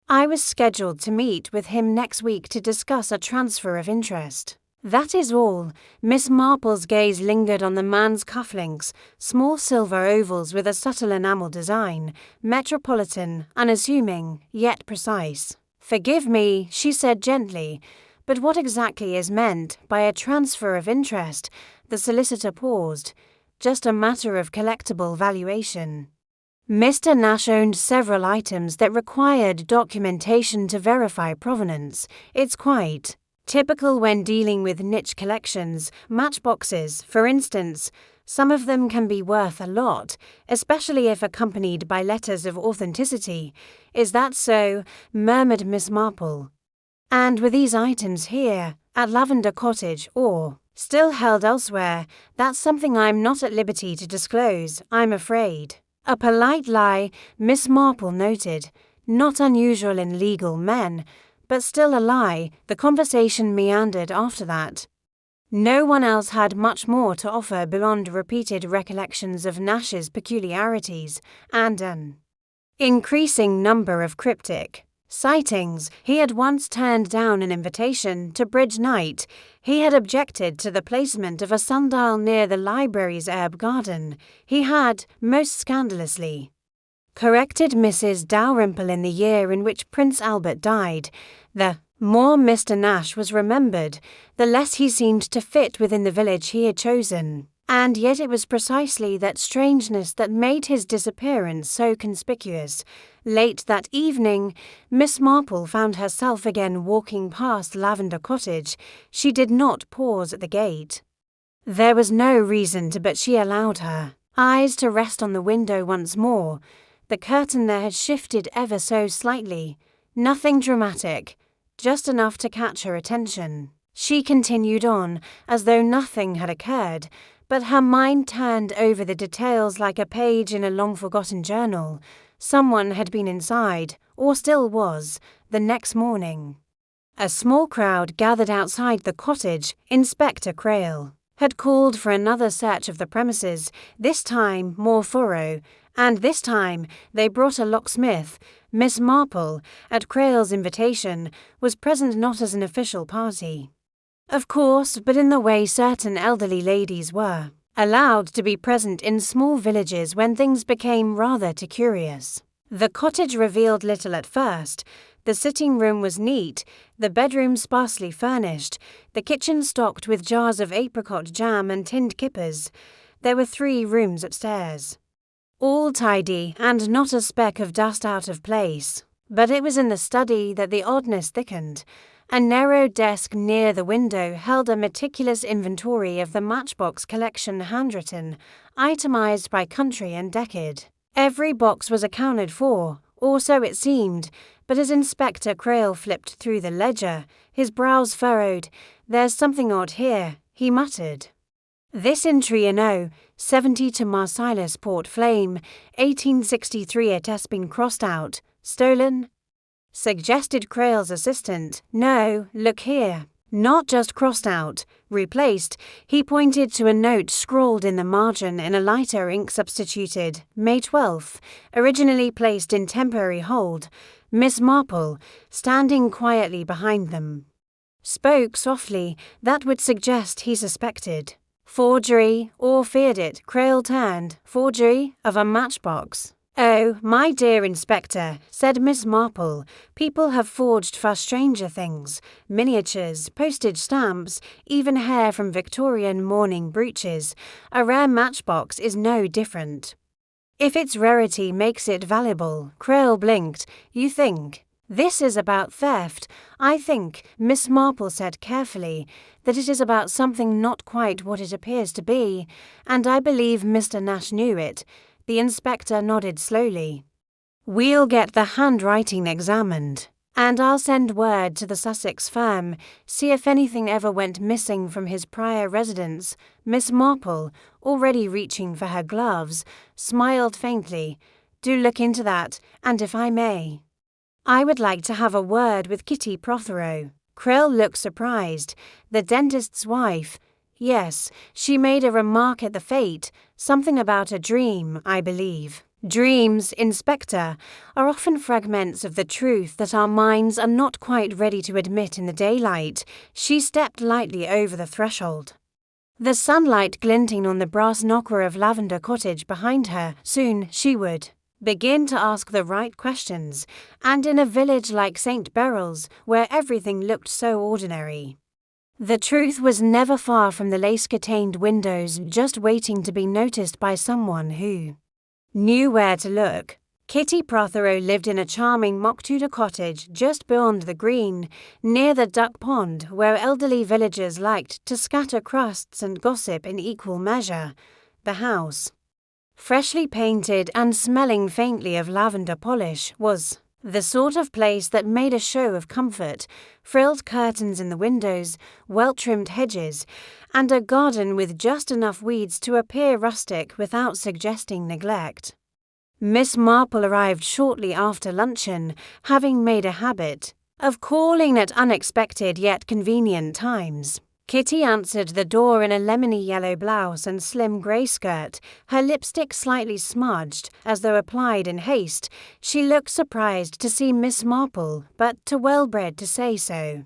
I was scheduled to meet with him next week to discuss a transfer of interest. That is all." Miss Marple's gaze lingered on the man's cufflinks, small silver ovals with a subtle enamel design, metropolitan, unassuming, yet precise. "Forgive me," she said gently, "but what exactly is meant by a transfer of interest?" The solicitor paused. "Just a matter of collectible valuation. Mr. Nash owned several items that required documentation to verify provenance. It's quite typical when dealing with niche collections, matchboxes, for instance. Some of them can be worth a lot, especially if accompanied by letters of authenticity. Is that so? Murmured Miss Marple. And with these items here, at Lavender Cottage, or still held elsewhere, that's something I'm not at liberty to disclose, I'm afraid. A polite lie, Miss Marple noted. Not unusual in legal men, but still a lie. The conversation meandered after that. No one else had much more to offer beyond repeated recollections of Nash's peculiarities and an increasing number of cryptic sightings. He had once turned down an invitation to bridge night. He had objected to the placement of a sundial near the library's herb garden. He had, most scandalously, corrected Mrs. Dalrymple in the year in which Prince Albert died. The more Mr. Nash was remembered, the less he seemed to fit within the village he had chosen. And yet it was precisely that strangeness that made his disappearance so conspicuous. Late that evening, Miss Marple found herself again walking past Lavender Cottage. She did not pause at the gate. There was no reason to, but she allowed her eyes to rest on the window once more. The curtain there had shifted ever so slightly. Nothing dramatic, just enough to catch her attention. She continued on, as though nothing had occurred, but her mind turned over the details like a page in a long-forgotten journal. Someone had been inside, or still was, the next morning. A small crowd gathered outside the cottage. Inspector Crail had called for another search of the premises, this time more thorough, and this time they brought a locksmith. Miss Marple, at Crail's invitation, was present not as an official party, of course, but in the way certain elderly ladies were allowed to be present in small villages when things became rather too curious. The cottage revealed little at first. The sitting room was neat, the bedroom sparsely furnished, the kitchen stocked with jars of apricot jam and tinned kippers. There were 3 rooms upstairs, all tidy and not a speck of dust out of place. But it was in the study that the oddness thickened. A narrow desk near the window held a meticulous inventory of the Matchbox collection, handwritten, itemized by country and decade. Every box was accounted for, or so it seemed, but as Inspector Crail flipped through the ledger, his brows furrowed. "There's something odd here," he muttered. "This entry in O, 70 to Marcellus Port Flame, 1863, it has been crossed out. Stolen?" suggested Crail's assistant. "No, look here. Not just crossed out, replaced." He pointed to a note scrawled in the margin in a lighter ink, substituted, May 12th, originally placed in temporary hold. Miss Marple, standing quietly behind them, spoke softly. That would suggest he suspected forgery, or feared it. Crail turned. "Forgery of a matchbox?" "Oh, my dear Inspector," said Miss Marple, "people have forged far stranger things. Miniatures, postage stamps, even hair from Victorian mourning brooches. A rare matchbox is no different. If its rarity makes it valuable." Crail blinked. "You think this is about theft?" "I think," Miss Marple said carefully, "that it is about something not quite what it appears to be, and I believe Mr. Nash knew it." The inspector nodded slowly. "We'll get the handwriting examined, and I'll send word to the Sussex firm, see if anything ever went missing from his prior residence." Miss Marple, already reaching for her gloves, smiled faintly. "Do look into that, and if I may, I would like to have a word with Kitty Prothero." Crail looked surprised. "The dentist's wife?" "Yes, she made a remark at the fete, something about a dream, I believe." "Dreams, Inspector, are often fragments of the truth that our minds are not quite ready to admit in the daylight." She stepped lightly over the threshold, the sunlight glinting on the brass knocker of Lavender Cottage behind her. Soon she would begin to ask the right questions, and in a village like St. Beryl's, where everything looked so ordinary, the truth was never far from the lace-curtained windows, just waiting to be noticed by someone who knew where to look. Kitty Prothero lived in a charming mock-Tudor cottage just beyond the green, near the duck pond, where elderly villagers liked to scatter crusts and gossip in equal measure. the house, freshly painted and smelling faintly of lavender polish, was the sort of place that made a show of comfort, frilled curtains in the windows, well-trimmed hedges, and a garden with just enough weeds to appear rustic without suggesting neglect. Miss Marple arrived shortly after luncheon, having made a habit of calling at unexpected yet convenient times. Kitty answered the door in a lemony yellow blouse and slim grey skirt, her lipstick slightly smudged, as though applied in haste. She looked surprised to see Miss Marple, but too well-bred to say so.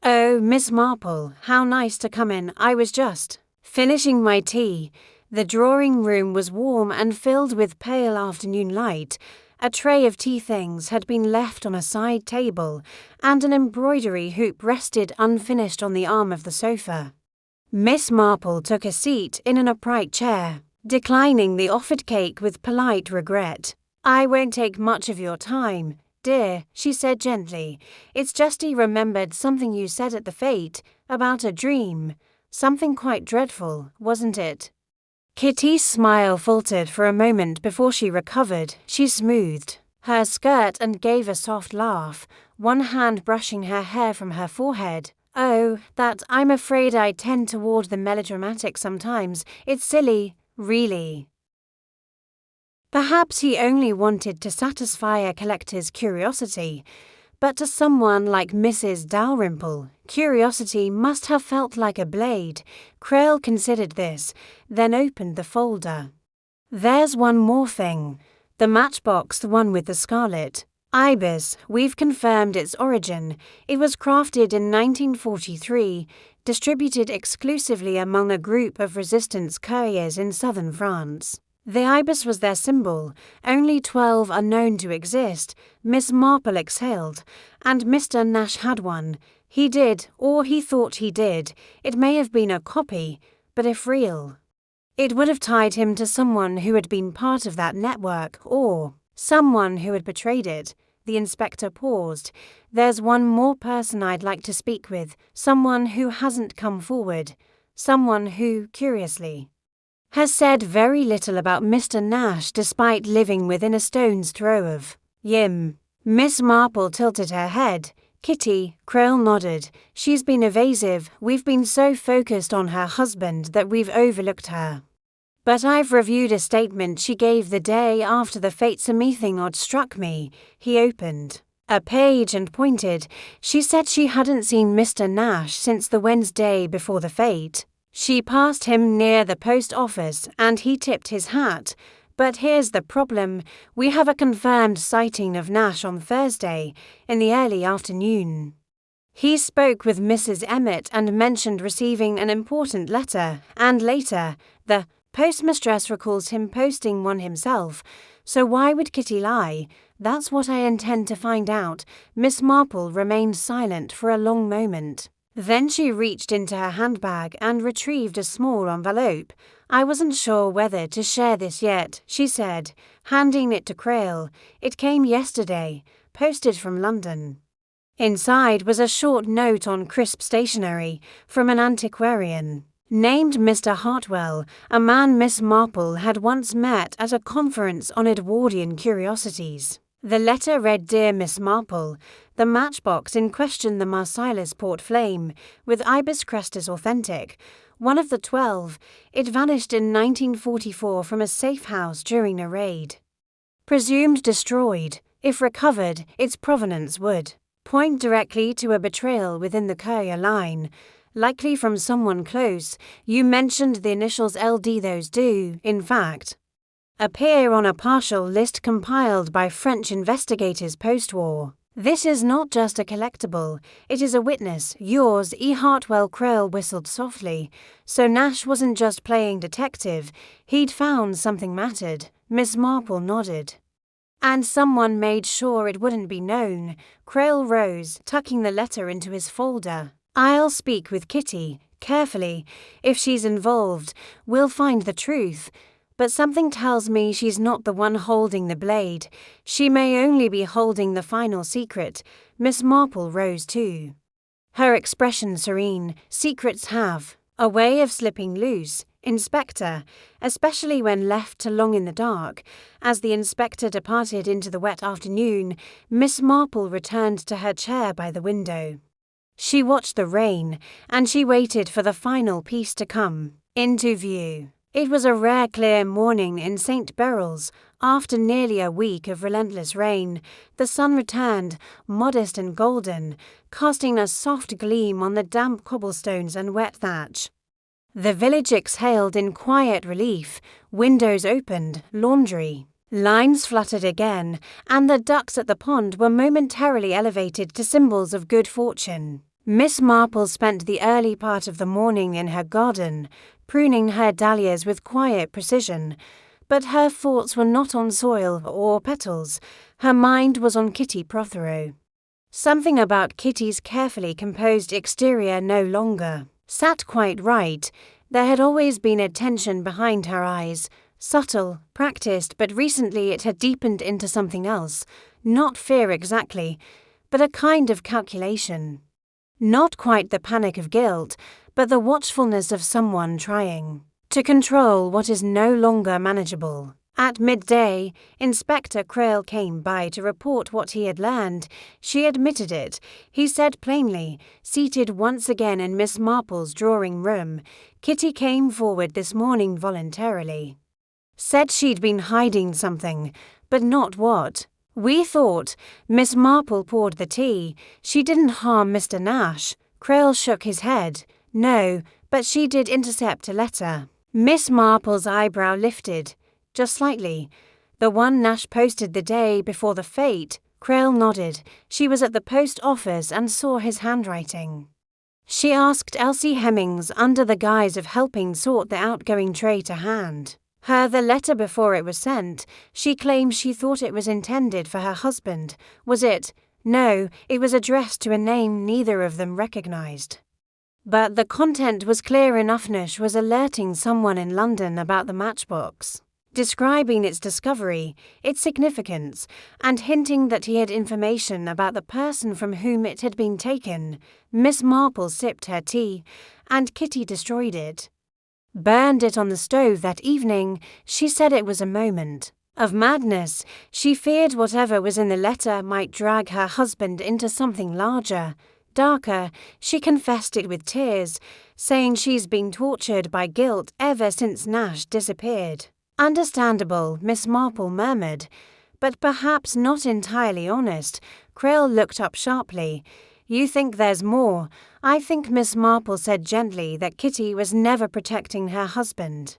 "Oh, Miss Marple, how nice to come in. I was just finishing my tea." The drawing-room was warm and filled with pale afternoon light. A tray of tea things had been left on a side table, and an embroidery hoop rested unfinished on the arm of the sofa. Miss Marple took a seat in an upright chair, declining the offered cake with polite regret. "I won't take much of your time, dear," she said gently. "It's just I remembered something you said at the fete, about a dream. Something quite dreadful, wasn't it?" Kitty's smile faltered for a moment before she recovered. She smoothed her skirt and gave a soft laugh, one hand brushing her hair from her forehead. "Oh, that I'm afraid I tend toward the melodramatic sometimes. It's silly, really." Perhaps he only wanted to satisfy a collector's curiosity, but to someone like Mrs. Dalrymple, curiosity must have felt like a blade. Crail considered this, then opened the folder. "There's one more thing. The matchbox, the one with the scarlet ibis. We've confirmed its origin. It was crafted in 1943, distributed exclusively among a group of resistance couriers in southern France. The ibis was their symbol. Only 12 are known to exist." Miss Marple exhaled. "And Mr. Nash had one. He did, or he thought he did. It may have been a copy, but if real, it would have tied him to someone who had been part of that network, or someone who had betrayed it." The inspector paused. "There's one more person I'd like to speak with, someone who hasn't come forward, someone who, curiously, has said very little about Mr. Nash despite living within a stone's throw of him." Miss Marple tilted her head. "Kitty," Crail nodded. "She's been evasive. We've been so focused on her husband that we've overlooked her. But I've reviewed a statement she gave the day after the fate. Something odd struck me." He opened a page and pointed. "She said she hadn't seen Mr. Nash since the Wednesday before the fate. She passed him near the post office and he tipped his hat. But here's the problem. We have a confirmed sighting of Nash on Thursday, in the early afternoon. He spoke with Mrs. Emmett and mentioned receiving an important letter, and later, the postmistress recalls him posting one himself. So why would Kitty lie? That's what I intend to find out." Miss Marple remained silent for a long moment. Then she reached into her handbag and retrieved a small envelope. "I wasn't sure whether to share this yet," she said, handing it to Crail. "It came yesterday, posted from London." Inside was a short note on crisp stationery from an antiquarian named Mr. Hartwell, a man Miss Marple had once met at a conference on Edwardian curiosities. The letter read, "Dear Miss Marple, the matchbox in question, the Marcellus Port Flame, with ibis crest is authentic. One of the 12. It vanished in 1944 from a safe house during a raid. Presumed destroyed. If recovered, its provenance would point directly to a betrayal within the courier line, likely from someone close. You mentioned the initials LD. Those do, in fact, appear on a partial list compiled by French investigators post-war. This is not just a collectible, it is a witness, yours." E. Hartwell. Crail whistled softly. "So Nash wasn't just playing detective, he'd found something mattered." Miss Marple nodded. "And someone made sure it wouldn't be known." Crail rose, tucking the letter into his folder. "I'll speak with Kitty, carefully. If she's involved, we'll find the truth. But something tells me she's not the one holding the blade. She may only be holding the final secret." Miss Marple rose too, her expression serene. "Secrets have a way of slipping loose, Inspector, especially when left too long in the dark. As the inspector departed into the wet afternoon, Miss Marple returned to her chair by the window. She watched the rain, and she waited for the final piece to come into view. It was a rare clear morning in St. Beryl's. After nearly a week of relentless rain, the sun returned, modest and golden, casting a soft gleam on the damp cobblestones and wet thatch. The village exhaled in quiet relief, windows opened, laundry lines fluttered again, and the ducks at the pond were momentarily elevated to symbols of good fortune. Miss Marple spent the early part of the morning in her garden, pruning her dahlias with quiet precision, but her thoughts were not on soil or petals. Her mind was on Kitty Prothero. Something about Kitty's carefully composed exterior no longer sat quite right. There had always been a tension behind her eyes, subtle, practiced, but recently it had deepened into something else, not fear exactly, but a kind of calculation. Not quite the panic of guilt, but the watchfulness of someone trying to control what is no longer manageable. At midday, Inspector Crail came by to report what he had learned. She admitted it. He said plainly, seated once again in Miss Marple's drawing-room, Kitty came forward this morning voluntarily. Said she'd been hiding something, but not what. We thought. Miss Marple poured the tea. She didn't harm Mr. Nash. Crail shook his head. No, but she did intercept a letter. Miss Marple's eyebrow lifted. Just slightly. The one Nash posted the day before the fete. Crail nodded. She was at the post office and saw his handwriting. She asked Elsie Hemmings under the guise of helping sort the outgoing tray to hand her the letter before it was sent. She claimed she thought it was intended for her husband. Was it? No, it was addressed to a name neither of them recognized. But the content was clear enough. Nash was alerting someone in London about the matchbox, describing its discovery, its significance, and hinting that he had information about the person from whom it had been taken. Miss Marple sipped her tea, and Kitty destroyed it. Burned it on the stove that evening. She said it was a moment of madness. She feared whatever was in the letter might drag her husband into something larger, darker. She confessed it with tears, saying she's been tortured by guilt ever since Nash disappeared. Understandable, Miss Marple murmured, but perhaps not entirely honest. Crail looked up sharply. You think there's more? I think Miss Marple said gently that Kitty was never protecting her husband.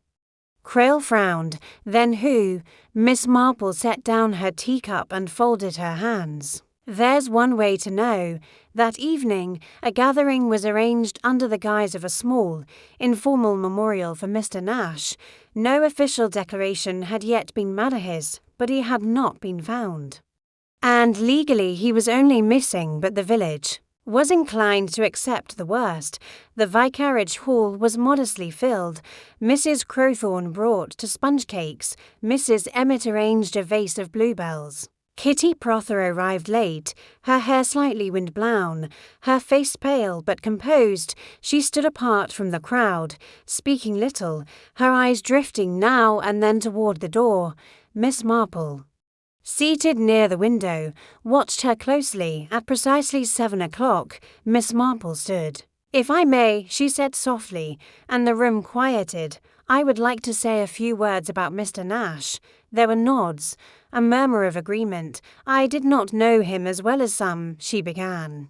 Crail frowned. Then who? Miss Marple set down her teacup and folded her hands. There's one way to know. That evening, a gathering was arranged under the guise of a small, informal memorial for Mr. Nash. No official declaration had yet been made, but he had not been found. And legally he was only missing, but the village was inclined to accept the worst. The vicarage hall was modestly filled. Mrs. Crowthorne brought to sponge cakes. Mrs. Emmett arranged a vase of bluebells. Kitty Prothero arrived late, her hair slightly wind-blown, her face pale but composed. She stood apart from the crowd, speaking little, her eyes drifting now and then toward the door. Miss Marple, seated near the window, watched her closely. At precisely 7 o'clock, Miss Marple stood. "If I may," she said softly, and the room quieted. "I would like to say a few words about Mr. Nash." There were nods, a murmur of agreement. "I did not know him as well as some," she began.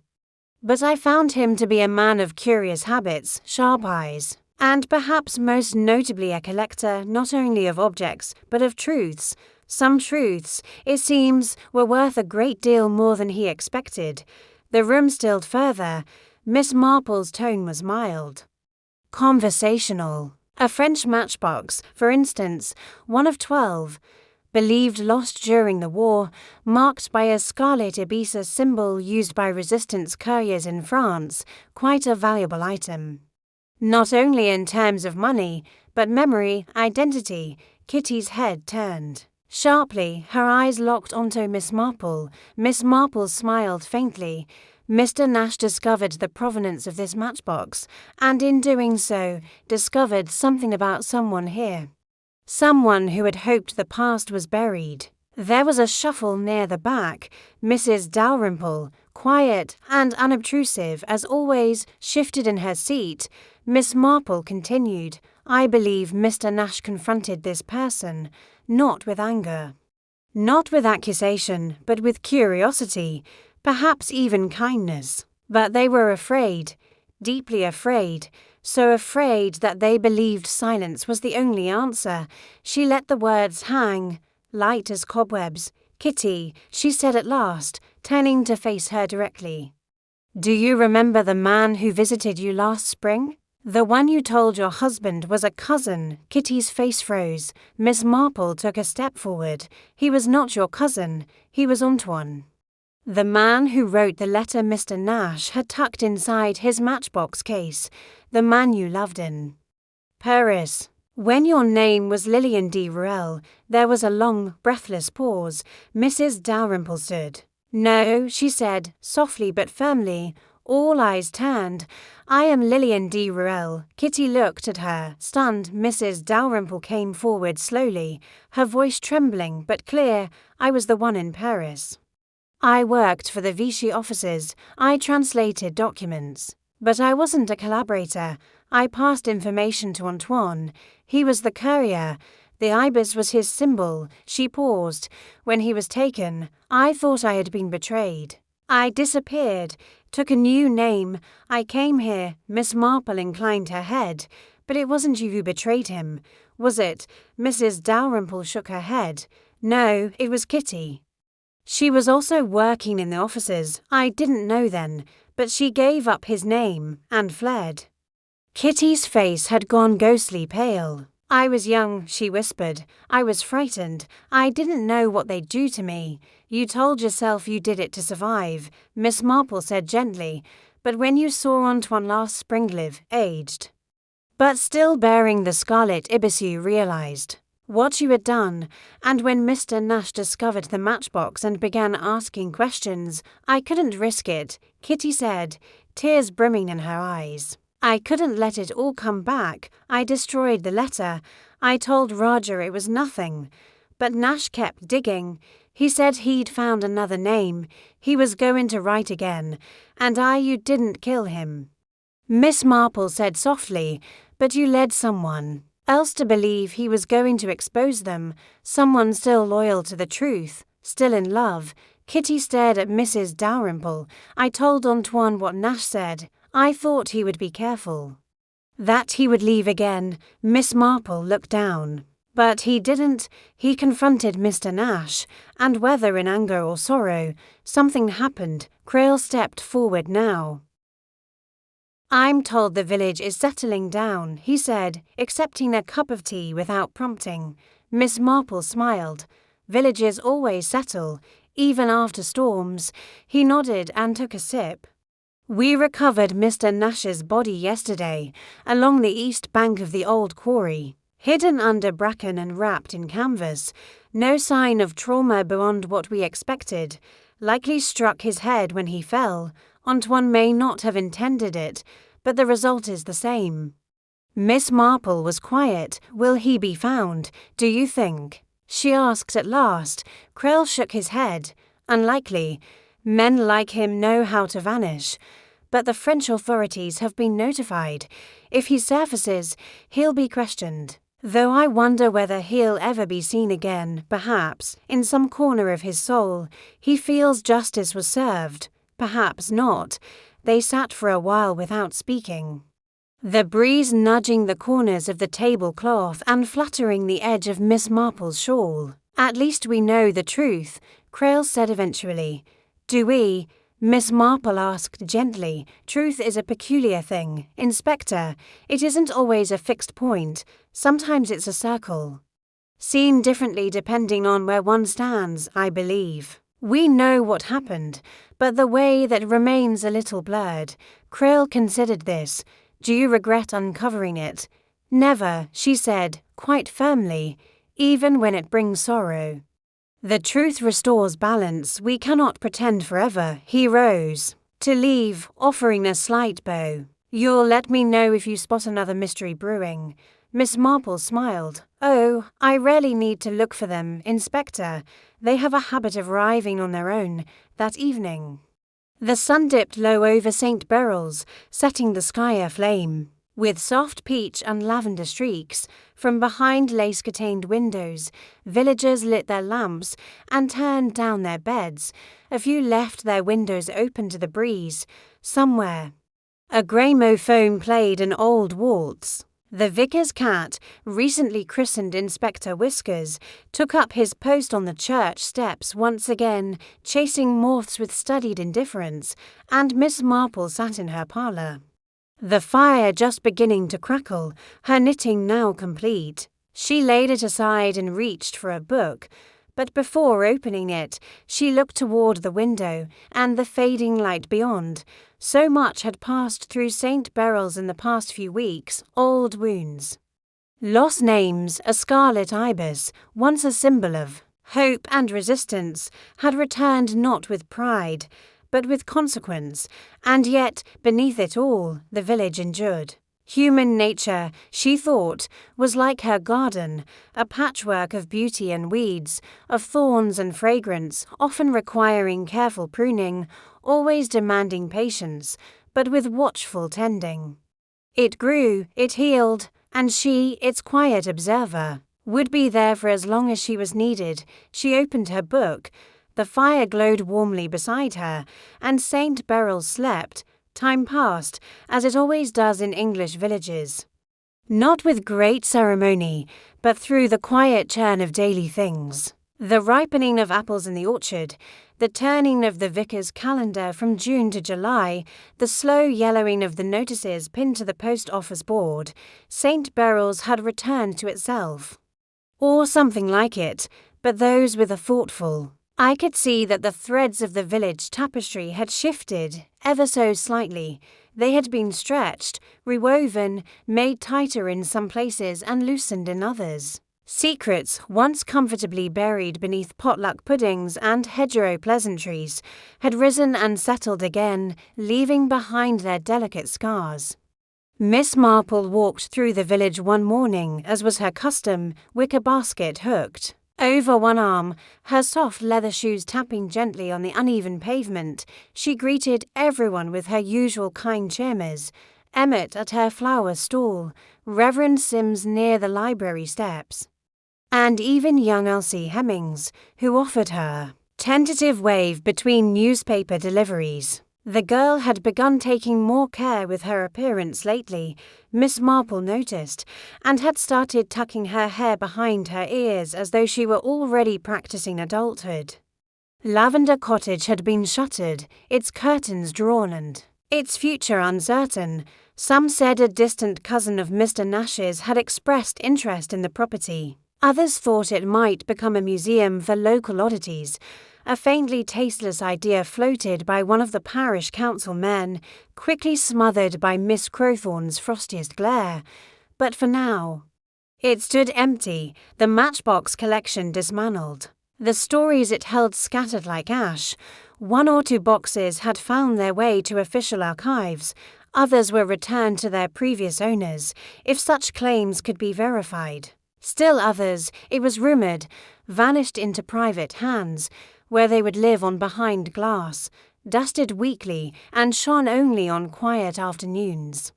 "But I found him to be a man of curious habits, sharp eyes, and perhaps most notably a collector not only of objects, but of truths. Some truths, it seems, were worth a great deal more than he expected." The room stilled further. Miss Marple's tone was mild, conversational. A French matchbox, for instance, one of 12, believed lost during the war, marked by a scarlet Ibiza symbol used by resistance couriers in France, quite a valuable item. Not only in terms of money, but memory, identity. Kitty's head turned sharply, her eyes locked onto Miss Marple. Miss Marple smiled faintly. Mr. Nash discovered the provenance of this matchbox, and in doing so, discovered something about someone here. Someone who had hoped the past was buried. There was a shuffle near the back. Mrs. Dalrymple, quiet and unobtrusive as always, shifted in her seat. Miss Marple continued, "I believe Mr. Nash confronted this person, not with anger. Not with accusation, but with curiosity, perhaps even kindness. But they were afraid, deeply afraid, so afraid that they believed silence was the only answer." She let the words hang, light as cobwebs. "Kitty," she said at last, turning to face her directly. "Do you remember the man who visited you last spring? The one you told your husband was a cousin?" Kitty's face froze. Miss Marple took a step forward. "He was not your cousin. He was Antoine. The man who wrote the letter Mr. Nash had tucked inside his matchbox case. The man you loved in Paris. When your name was Lillian de Ruel." There was a long, breathless pause. Mrs. Dalrymple stood. "No," she said, softly but firmly. All eyes turned. "I am Lillian de Ruel." Kitty looked at her, stunned. Mrs. Dalrymple came forward slowly, her voice trembling but clear. "I was the one in Paris. I worked for the Vichy offices. I translated documents. But I wasn't a collaborator. I passed information to Antoine. He was the courier. The ibis was his symbol." She paused. "When he was taken, I thought I had been betrayed. I disappeared, took a new name. I came here." Miss Marple inclined her head. "But it wasn't you who betrayed him, was it?" Mrs. Dalrymple shook her head. "No, it was Kitty. She was also working in the offices. I didn't know then, but she gave up his name and fled." Kitty's face had gone ghostly pale. "I was young," she whispered. "I was frightened. I didn't know what they'd do to me." "You told yourself you did it to survive," Miss Marple said gently. "But when you saw Antoine last spring, aged, but still bearing the scarlet ibis, you realized what you had done. And when Mr. Nash discovered the matchbox and began asking questions, I couldn't risk it," Kitty said, tears brimming in her eyes. "I couldn't let it all come back. I destroyed the letter. I told Roger it was nothing. But Nash kept digging. He said he'd found another name. He was going to write again. And you didn't kill him." Miss Marple said softly, "But you led someone else to believe he was going to expose them. Someone still loyal to the truth, still in love." Kitty stared at Mrs. Dalrymple. "I told Antoine what Nash said. I thought he would be careful, that he would leave again." Miss Marple looked down. "But he didn't. He confronted Mr. Nash, and whether in anger or sorrow, something happened." Crail stepped forward now. "I'm told the village is settling down," he said, accepting a cup of tea without prompting. Miss Marple smiled. "Villages always settle, even after storms." He nodded and took a sip. "We recovered Mr. Nash's body yesterday, along the east bank of the old quarry, hidden under bracken and wrapped in canvas. No sign of trauma beyond what we expected. Likely struck his head when he fell. Antoine may not have intended it, but the result is the same." Miss Marple was quiet. "Will he be found, do you think?" she asked at last. Crail shook his head. "Unlikely. Men like him know how to vanish. But the French authorities have been notified. If he surfaces, he'll be questioned. Though I wonder whether he'll ever be seen again. Perhaps, in some corner of his soul, he feels justice was served. Perhaps not." They sat for a while without speaking, the breeze nudging the corners of the tablecloth and fluttering the edge of Miss Marple's shawl. "At least we know the truth," Crail said eventually. "Do we?" Miss Marple asked gently. "Truth is a peculiar thing, Inspector. It isn't always a fixed point. Sometimes it's a circle, seen differently depending on where one stands, I believe. We know what happened, but the way that remains a little blurred." Crail considered this. "Do you regret uncovering it?" "Never," she said, quite firmly, "even when it brings sorrow. The truth restores balance. We cannot pretend forever." He rose. to leave, offering a slight bow. "You'll let me know if you spot another mystery brewing." Miss Marple smiled. "Oh, I rarely need to look for them, Inspector. They have a habit of arriving on their own that evening." The sun dipped low over St. Beryl's, setting the sky aflame. With soft peach and lavender streaks, from behind lace-curtained windows, villagers lit their lamps and turned down their beds. A few left their windows open to the breeze. Somewhere, a gramophone played an old waltz. The vicar's cat, recently christened Inspector Whiskers, took up his post on the church steps once again, chasing moths with studied indifference, and Miss Marple sat in her parlour. The fire just beginning to crackle, her knitting now complete. She laid it aside and reached for a book, but before opening it, she looked toward the window and the fading light beyond. So much had passed through St. Beryl's in the past few weeks, old wounds. Lost names, a scarlet ibis, once a symbol of hope and resistance, had returned not with pride, but with consequence, and yet, beneath it all, the village endured. Human nature, she thought, was like her garden, a patchwork of beauty and weeds, of thorns and fragrance, often requiring careful pruning, always demanding patience, but with watchful tending. It grew, it healed, and she, its quiet observer, would be there for as long as she was needed. She opened her book. The fire glowed warmly beside her, and St. Beryl slept. Time passed, as it always does in English villages. Not with great ceremony, but through the quiet churn of daily things. The ripening of apples in the orchard, the turning of the vicar's calendar from June to July, the slow yellowing of the notices pinned to the post office board, St. Beryl's had returned to itself. Or something like it, but those with a thoughtful. I could see that the threads of the village tapestry had shifted, ever so slightly. They had been stretched, rewoven, made tighter in some places and loosened in others. Secrets, once comfortably buried beneath potluck puddings and hedgerow pleasantries, had risen and settled again, leaving behind their delicate scars. Miss Marple walked through the village one morning, as was her custom, wicker basket hooked over one arm, her soft leather shoes tapping gently on the uneven pavement. She greeted everyone with her usual kind cheermers. Emmett at her flower stall, Reverend Sims near the library steps, and even young Elsie Hemmings, who offered her tentative wave between newspaper deliveries. The girl had begun taking more care with her appearance lately, Miss Marple noticed, and had started tucking her hair behind her ears as though she were already practicing adulthood. Lavender Cottage had been shuttered, its curtains drawn and its future uncertain. Some said a distant cousin of Mr. Nash's had expressed interest in the property. Others thought it might become a museum for local oddities. A faintly tasteless idea floated by one of the parish council men, quickly smothered by Miss Crowthorne's frostiest glare. But for now, it stood empty, the Matchbox collection dismantled. The stories it held scattered like ash. 1 or 2 boxes had found their way to official archives. Others were returned to their previous owners, if such claims could be verified. Still others, it was rumoured, vanished into private hands, where they would live on behind glass, dusted weekly and shone only on quiet afternoons.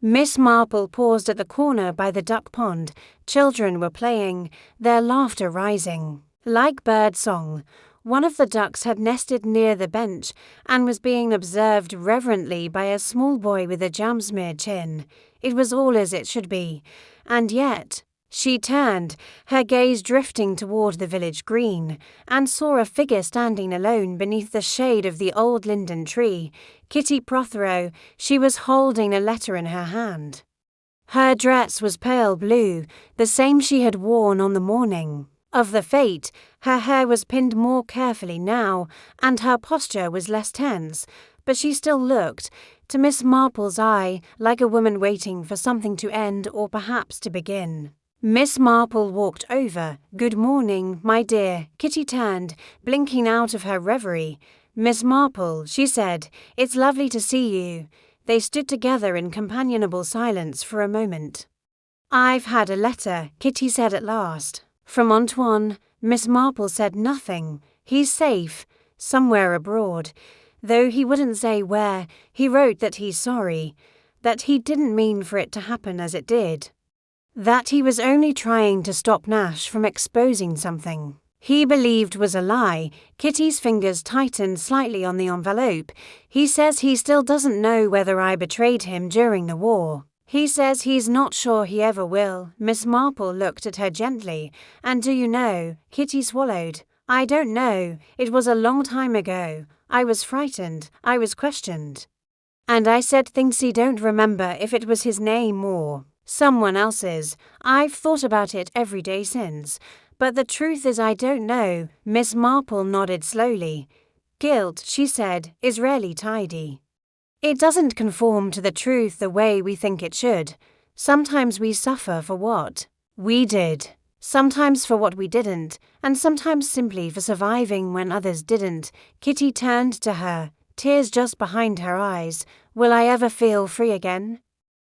Miss Marple paused at the corner by the duck pond. Children were playing, their laughter rising like bird song. One of the ducks had nested near the bench and was being observed reverently by a small boy with a jam-smeared chin. It was all as it should be, and yet she turned, her gaze drifting toward the village green, and saw a figure standing alone beneath the shade of the old linden tree. Kitty Prothero. She was holding a letter in her hand. Her dress was pale blue, the same she had worn on the morning of the fete. Her hair was pinned more carefully now, and her posture was less tense, but she still looked, to Miss Marple's eye, like a woman waiting for something to end or perhaps to begin. Miss Marple walked over. "Good morning, my dear." Kitty turned, blinking out of her reverie. "Miss Marple," she said, "it's lovely to see you." They stood together in companionable silence for a moment. "I've had a letter," Kitty said at last. "From Antoine." Miss Marple said nothing. "He's safe, somewhere abroad. Though he wouldn't say where. He wrote that he's sorry, that he didn't mean for it to happen as it did. That he was only trying to stop Nash from exposing something he believed was a lie." Kitty's fingers tightened slightly on the envelope. "He says he still doesn't know whether I betrayed him during the war. He says he's not sure he ever will." Miss Marple looked at her gently. "And do you know?" Kitty swallowed. "I don't know. It was a long time ago. I was frightened. I was questioned. And I said things he don't remember if it was his name or someone else's. I've thought about it every day since. But the truth is I don't know." Miss Marple nodded slowly. "Guilt," she said, "is rarely tidy. It doesn't conform to the truth the way we think it should. Sometimes we suffer for what we did, sometimes for what we didn't, and sometimes simply for surviving when others didn't." Kitty turned to her, tears just behind her eyes. "Will I ever feel free again?"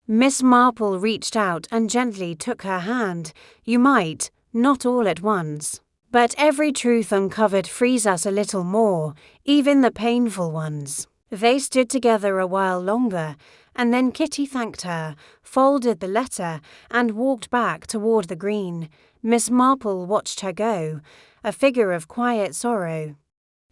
Miss Marple reached out and gently took her hand. "You might. Not all at once. But every truth uncovered frees us a little more, even the painful ones." They stood together a while longer, and then Kitty thanked her, folded the letter, and walked back toward the green. Miss Marple watched her go, a figure of quiet sorrow.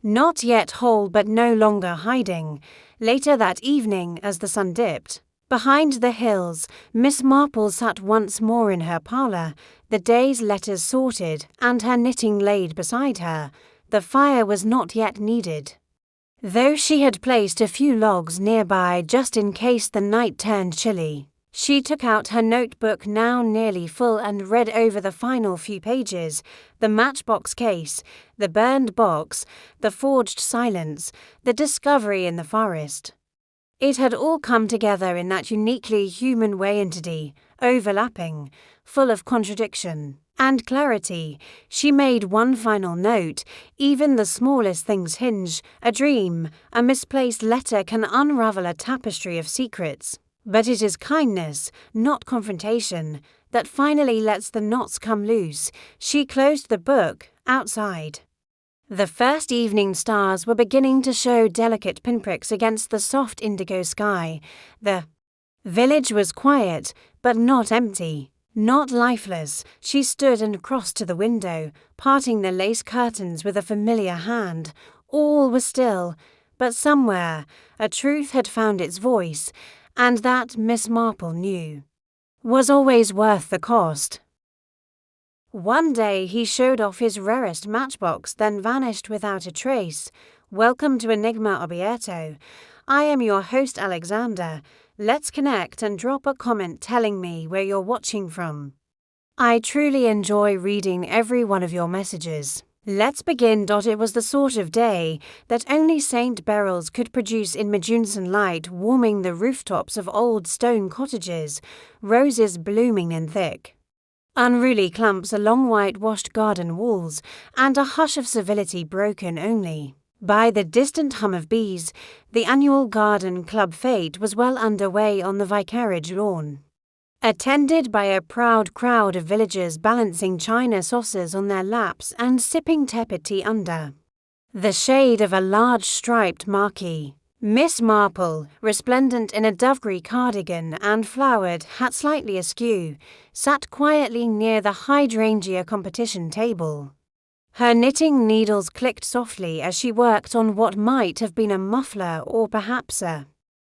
Not yet whole but no longer hiding. Later that evening, as the sun dipped behind the hills, Miss Marple sat once more in her parlour, the day's letters sorted and her knitting laid beside her. The fire was not yet needed, though she had placed a few logs nearby just in case the night turned chilly. She took out her notebook, now nearly full, and read over the final few pages: the matchbox case, the burned box, the forged silence, the discovery in the forest. It had all come together in that uniquely human way, entity, overlapping, full of contradiction and clarity. She made one final note: even the smallest things hinge. A dream, a misplaced letter can unravel a tapestry of secrets. But it is kindness, not confrontation, that finally lets the knots come loose. She closed the book. Outside, the first evening stars were beginning to show delicate pinpricks against the soft indigo sky. The village was quiet, but not empty, not lifeless. She stood and crossed to the window, parting the lace curtains with a familiar hand. All was still, but somewhere a truth had found its voice, and that, Miss Marple knew, was always worth the cost. One day he showed off his rarest matchbox, then vanished without a trace. "Welcome to Enigma Obieto. I am your host, Alexander. Let's connect and drop a comment telling me where you're watching from. I truly enjoy reading every one of your messages. Let's begin. It was the sort of day that only St. Beryl's could produce in Majunsan light, warming the rooftops of old stone cottages, roses blooming in thick, unruly clumps along whitewashed garden walls, and a hush of civility broken only by the distant hum of bees. The annual garden club fete was well underway on the vicarage lawn, attended by a proud crowd of villagers balancing china saucers on their laps and sipping tepid tea under the shade of a large striped marquee. Miss Marple, resplendent in a dove-green cardigan and flowered hat slightly askew, sat quietly near the hydrangea competition table. Her knitting needles clicked softly as she worked on what might have been a muffler or perhaps a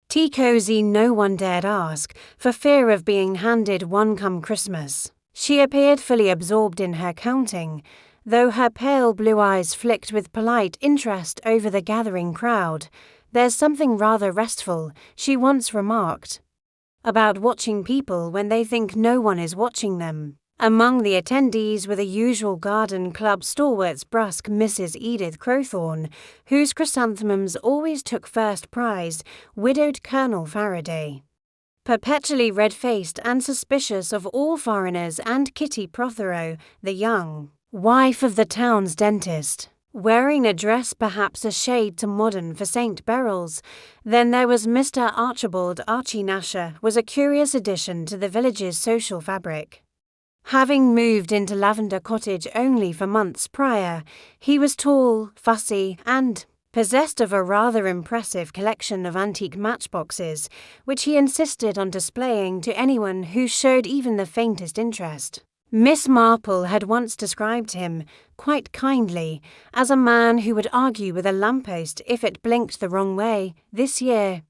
tea cozy. No one dared ask, for fear of being handed one come Christmas. She appeared fully absorbed in her counting, though her pale blue eyes flicked with polite interest over the gathering crowd. "There's something rather restful," she once remarked, "about watching people when they think no one is watching them." Among the attendees were the usual garden club stalwarts, brusque Mrs. Edith Crowthorne, whose chrysanthemums always took first prize, widowed Colonel Faraday, perpetually red-faced and suspicious of all foreigners, and Kitty Prothero, the young wife of the town's dentist, wearing a dress perhaps a shade too modern for St. Beryl's. Then there was Mr. Archibald Archie Nasher, was a curious addition to the village's social fabric. Having moved into Lavender Cottage only for months prior, he was tall, fussy, and possessed of a rather impressive collection of antique matchboxes, which he insisted on displaying to anyone who showed even the faintest interest. Miss Marple had once described him, quite kindly, as a man who would argue with a lamppost if it blinked the wrong way. This year,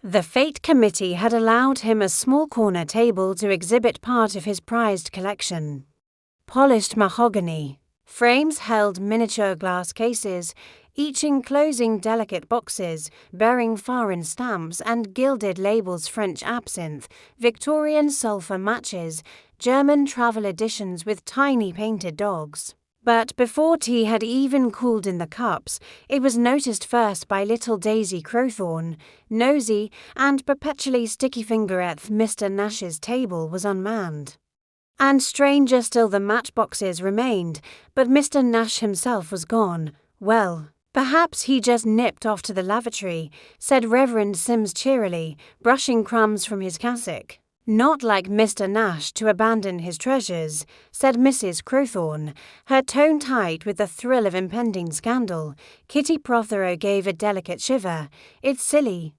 the Fate Committee had allowed him a small corner table to exhibit part of his prized collection. Polished mahogany frames held miniature glass cases, each enclosing delicate boxes bearing foreign stamps and gilded labels: French absinthe, Victorian sulphur matches, German travel editions with tiny painted dogs. But before tea had even cooled in the cups, it was noticed first by little Daisy Crowthorne. Nosy and perpetually sticky-fingered Mr. Nash's table was unmanned. And stranger still, the matchboxes remained, but Mr. Nash himself was gone. Well, perhaps he just nipped off to the lavatory, said Reverend Sims cheerily, brushing crumbs from his cassock. Not like Mr. Nash to abandon his treasures, said Mrs. Crowthorne, her tone tight with the thrill of impending scandal. Kitty Prothero gave a delicate shiver. It's silly.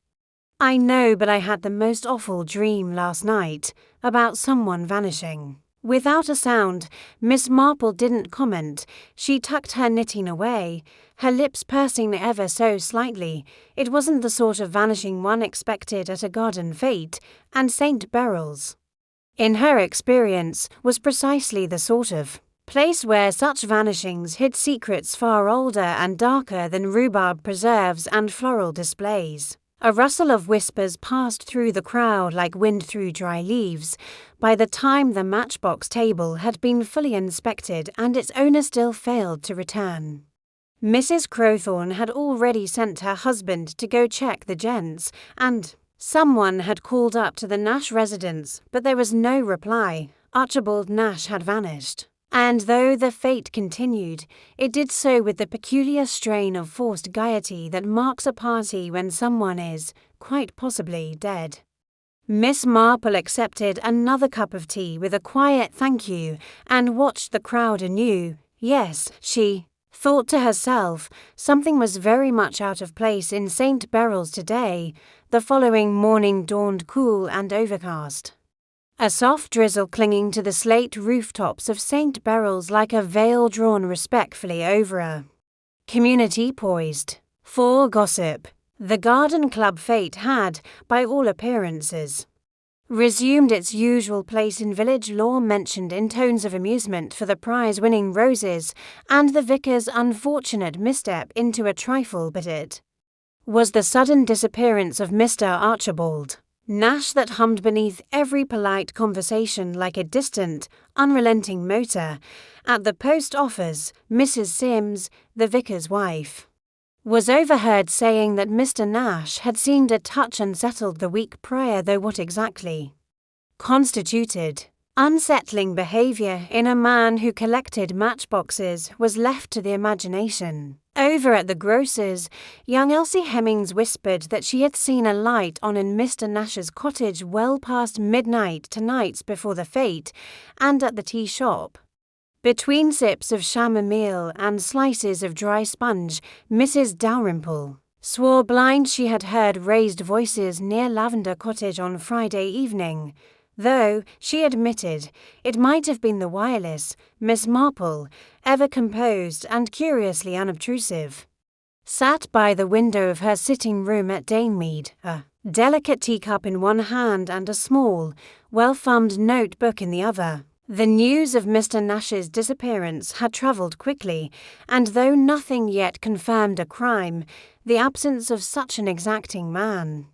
I know, but I had the most awful dream last night about someone vanishing. Without a sound, Miss Marple didn't comment. She tucked her knitting away, her lips pursing ever so slightly. It wasn't the sort of vanishing one expected at a garden fete, and St. Beryl's, in her experience, was precisely the sort of place where such vanishings hid secrets far older and darker than rhubarb preserves and floral displays. A rustle of whispers passed through the crowd like wind through dry leaves. By the time the matchbox table had been fully inspected and its owner still failed to return, Mrs. Crowthorne had already sent her husband to go check the gents, and someone had called up to the Nash residence, but there was no reply. Archibald Nash had vanished. And though the fete continued, it did so with the peculiar strain of forced gaiety that marks a party when someone is, quite possibly, dead. Miss Marple accepted another cup of tea with a quiet thank you and watched the crowd anew. Yes, she thought to herself, something was very much out of place in St. Beryl's today. The following morning dawned cool and overcast. A soft drizzle clinging to the slate rooftops of St. Beryl's like a veil drawn respectfully over a community poised for gossip. The garden club fete had, by all appearances, resumed its usual place in village lore, mentioned in tones of amusement for the prize-winning roses and the vicar's unfortunate misstep into a trifle, but it was the sudden disappearance of Mr. Archibald Nash that hummed beneath every polite conversation like a distant, unrelenting motor. At the post office, Mrs. Sims, the vicar's wife, was overheard saying that Mr. Nash had seemed a touch unsettled the week prior, though what exactly constituted unsettling behavior in a man who collected matchboxes was left to the imagination. Over at the grocer's, young Elsie Hemmings whispered that she had seen a light on in Mr. Nash's cottage well past midnight to nights before the fete, and at the tea shop. Between sips of chamomile and slices of dry sponge, Mrs. Dalrymple swore blind she had heard raised voices near Lavender Cottage on Friday evening, though, she admitted, it might have been the wireless. Miss Marple, ever composed and curiously unobtrusive, sat by the window of her sitting room at Danemead, a delicate teacup in one hand and a small, well-thumbed notebook in the other. The news of Mr. Nash's disappearance had travelled quickly, and though nothing yet confirmed a crime, the absence of such an exacting man,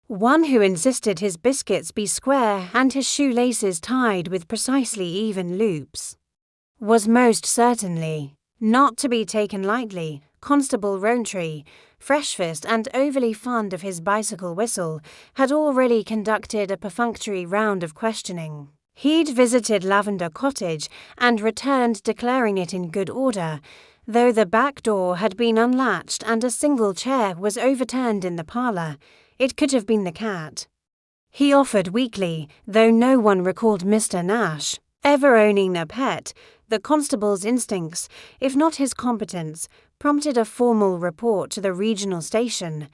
one who insisted his biscuits be square and his shoelaces tied with precisely even loops, was most certainly not to be taken lightly. Constable Rowntree, fresh-faced and overly fond of his bicycle whistle, had already conducted a perfunctory round of questioning. He'd visited Lavender Cottage and returned declaring it in good order, Though the back door had been unlatched and a single chair was overturned in the parlour, it could have been the cat. He offered weakly, though no one recalled Mr. Nash ever owning a pet. The constable's instincts, if not his competence, prompted a formal report to the regional station,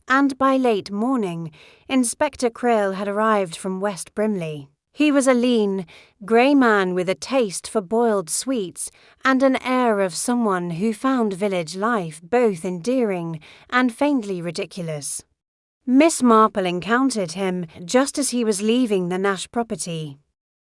and by late morning, Inspector Crail had arrived from West Brimley. He was a lean, grey man with a taste for boiled sweets and an air of someone who found village life both endearing and faintly ridiculous. Miss Marple encountered him just as he was leaving the Nash property,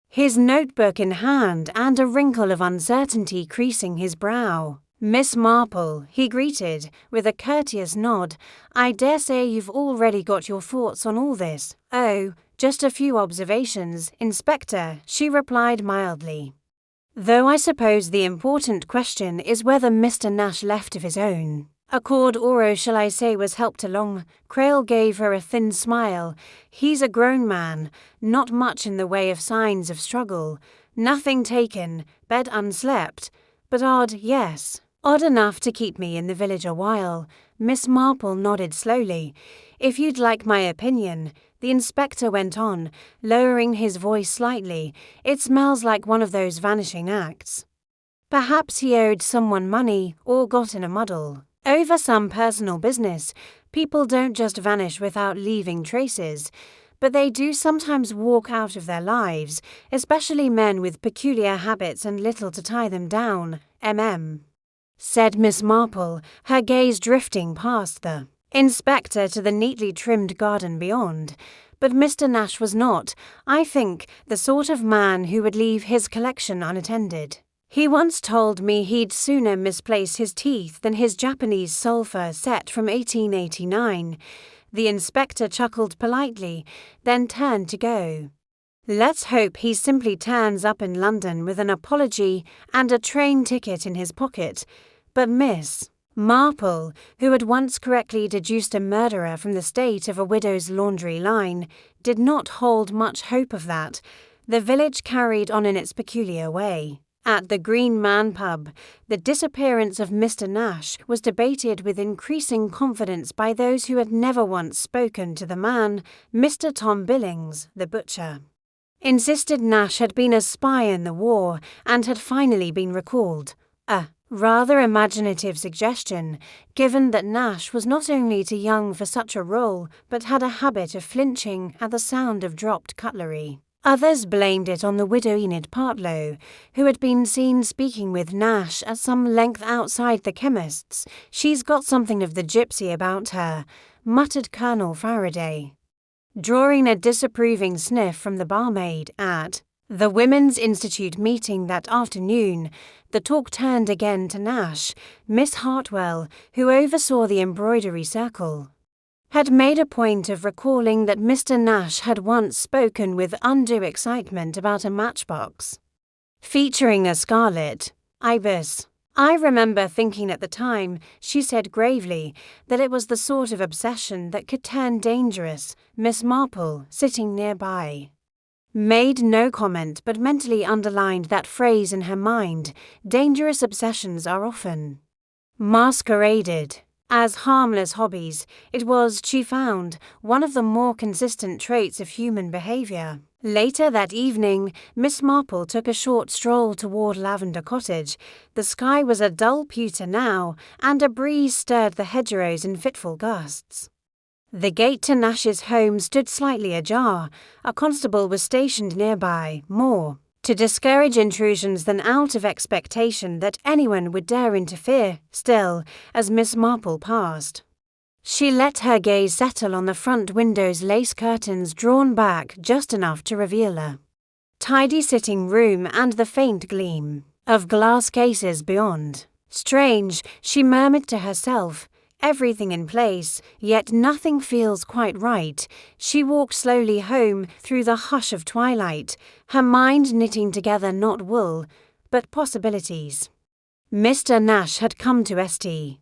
his notebook in hand and a wrinkle of uncertainty creasing his brow. "Miss Marple," he greeted, with a courteous nod. "I dare say you've already got your thoughts on all this." "Oh, just a few observations, Inspector," she replied mildly. "Though I suppose the important question is whether Mr. Nash left of his own accord, or shall I say was helped along." Crail gave her a thin smile. "He's a grown man, not much in the way of signs of struggle. Nothing taken, bed unslept, but odd, yes. Odd enough to keep me in the village a while." Miss Marple nodded slowly. "If you'd like my opinion," the inspector went on, lowering his voice slightly, "it smells like one of those vanishing acts. Perhaps he owed someone money or got in a muddle over some personal business. People don't just vanish without leaving traces, but they do sometimes walk out of their lives, especially men with peculiar habits and little to tie them down, said Miss Marple, her gaze drifting past the inspector to the neatly trimmed garden beyond. "But Mr. Nash was not, I think, the sort of man who would leave his collection unattended. He once told me he'd sooner misplace his teeth than his Japanese sulphur set from 1889. The inspector chuckled politely, then turned to go. "Let's hope he simply turns up in London with an apology and a train ticket in his pocket." But Miss Marple, who had once correctly deduced a murderer from the state of a widow's laundry line, did not hold much hope of that. The village carried on in its peculiar way. At the Green Man pub, the disappearance of Mr. Nash was debated with increasing confidence by those who had never once spoken to the man. Mr. Tom Billings, the butcher, insisted Nash had been a spy in the war and had finally been recalled. A rather imaginative suggestion, given that Nash was not only too young for such a role but had a habit of flinching at the sound of dropped cutlery. Others blamed it on the widow Enid Partlow, who had been seen speaking with Nash at some length outside the chemist's. "She's got something of the gypsy about her," muttered Colonel Faraday, drawing a disapproving sniff from the barmaid. At the Women's Institute meeting that afternoon, the talk turned again to Nash. Miss Hartwell, who oversaw the embroidery circle, had made a point of recalling that Mr. Nash had once spoken with undue excitement about a matchbox featuring a scarlet ibis. "I remember thinking at the time," she said gravely, "that it was the sort of obsession that could turn dangerous." Miss Marple, sitting nearby, made no comment but mentally underlined that phrase in her mind. Dangerous obsessions are often masqueraded as harmless hobbies. It was, she found, one of the more consistent traits of human behaviour. Later that evening, Miss Marple took a short stroll toward Lavender Cottage. The sky was a dull pewter now, and a breeze stirred the hedgerows in fitful gusts. The gate to Nash's home stood slightly ajar. A constable was stationed nearby, more to discourage intrusions than out of expectation that anyone would dare interfere. Still, as Miss Marple passed, she let her gaze settle on the front window's lace curtains drawn back just enough to reveal a tidy sitting room and the faint gleam of glass cases beyond. "Strange," she murmured to herself. "Everything in place, yet nothing feels quite right." She walked slowly home through the hush of twilight, her mind knitting together not wool, but possibilities. Mr. Nash had come to St.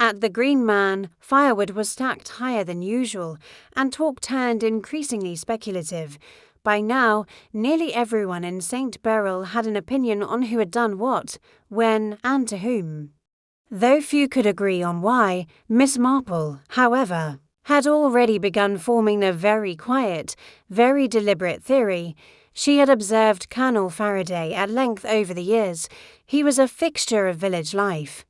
At the Green Man, firewood was stacked higher than usual, and talk turned increasingly speculative. By now, nearly everyone in St. Beryl had an opinion on who had done what, when, and to whom. Though few could agree on why, Miss Marple, however, had already begun forming a very quiet, very deliberate theory. She had observed Colonel Faraday at length over the years. He was a fixture of village life.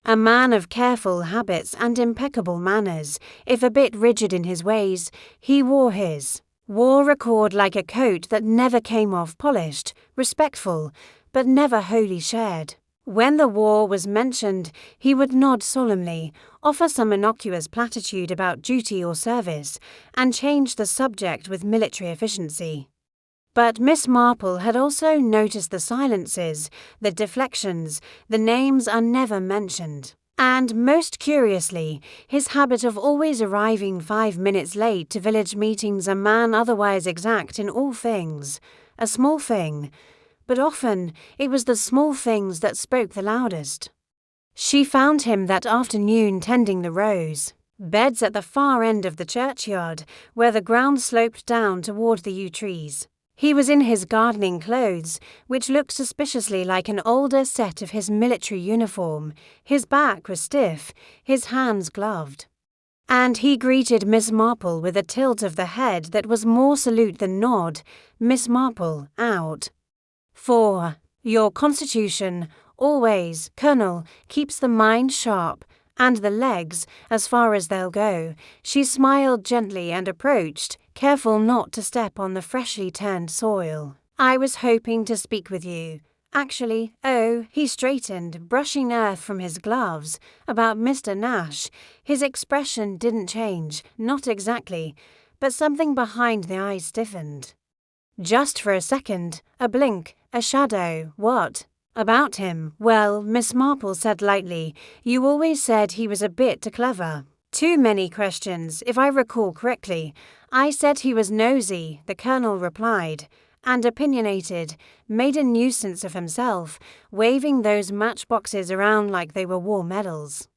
A man of careful habits and impeccable manners. If a bit rigid in his ways, he wore record like a coat that never came off polished, respectful, but never wholly shared. When the war was mentioned, he would nod solemnly, offer some innocuous platitude about duty or service, and change the subject with military efficiency. But Miss Marple had also noticed the silences, the deflections, the names are never mentioned. And most curiously, his habit of always arriving 5 minutes late to village meetings, a man otherwise exact in all things, a small thing, but often it was the small things that spoke the loudest. She found him that afternoon tending the rose beds at the far end of the churchyard, where the ground sloped down toward the yew trees. He was in his gardening clothes, which looked suspiciously like an older set of his military uniform. His back was stiff, his hands gloved. And he greeted Miss Marple with a tilt of the head that was more salute than nod. Miss Marple, out. 4. Your constitution, always, Colonel, keeps the mind sharp, and the legs, as far as they'll go. She smiled gently and approached, careful not to step on the freshly turned soil. I was hoping to speak with you. Actually, he straightened, brushing earth from his gloves, about Mr. Nash. His expression didn't change, not exactly, but something behind the eyes stiffened. Just for a second, a blink, a shadow. What? About him? Well, Miss Marple said lightly, you always said he was a bit too clever. Too many questions, if I recall correctly. I said he was nosy, the Colonel replied, and opinionated, made a nuisance of himself, waving those matchboxes around like they were war medals.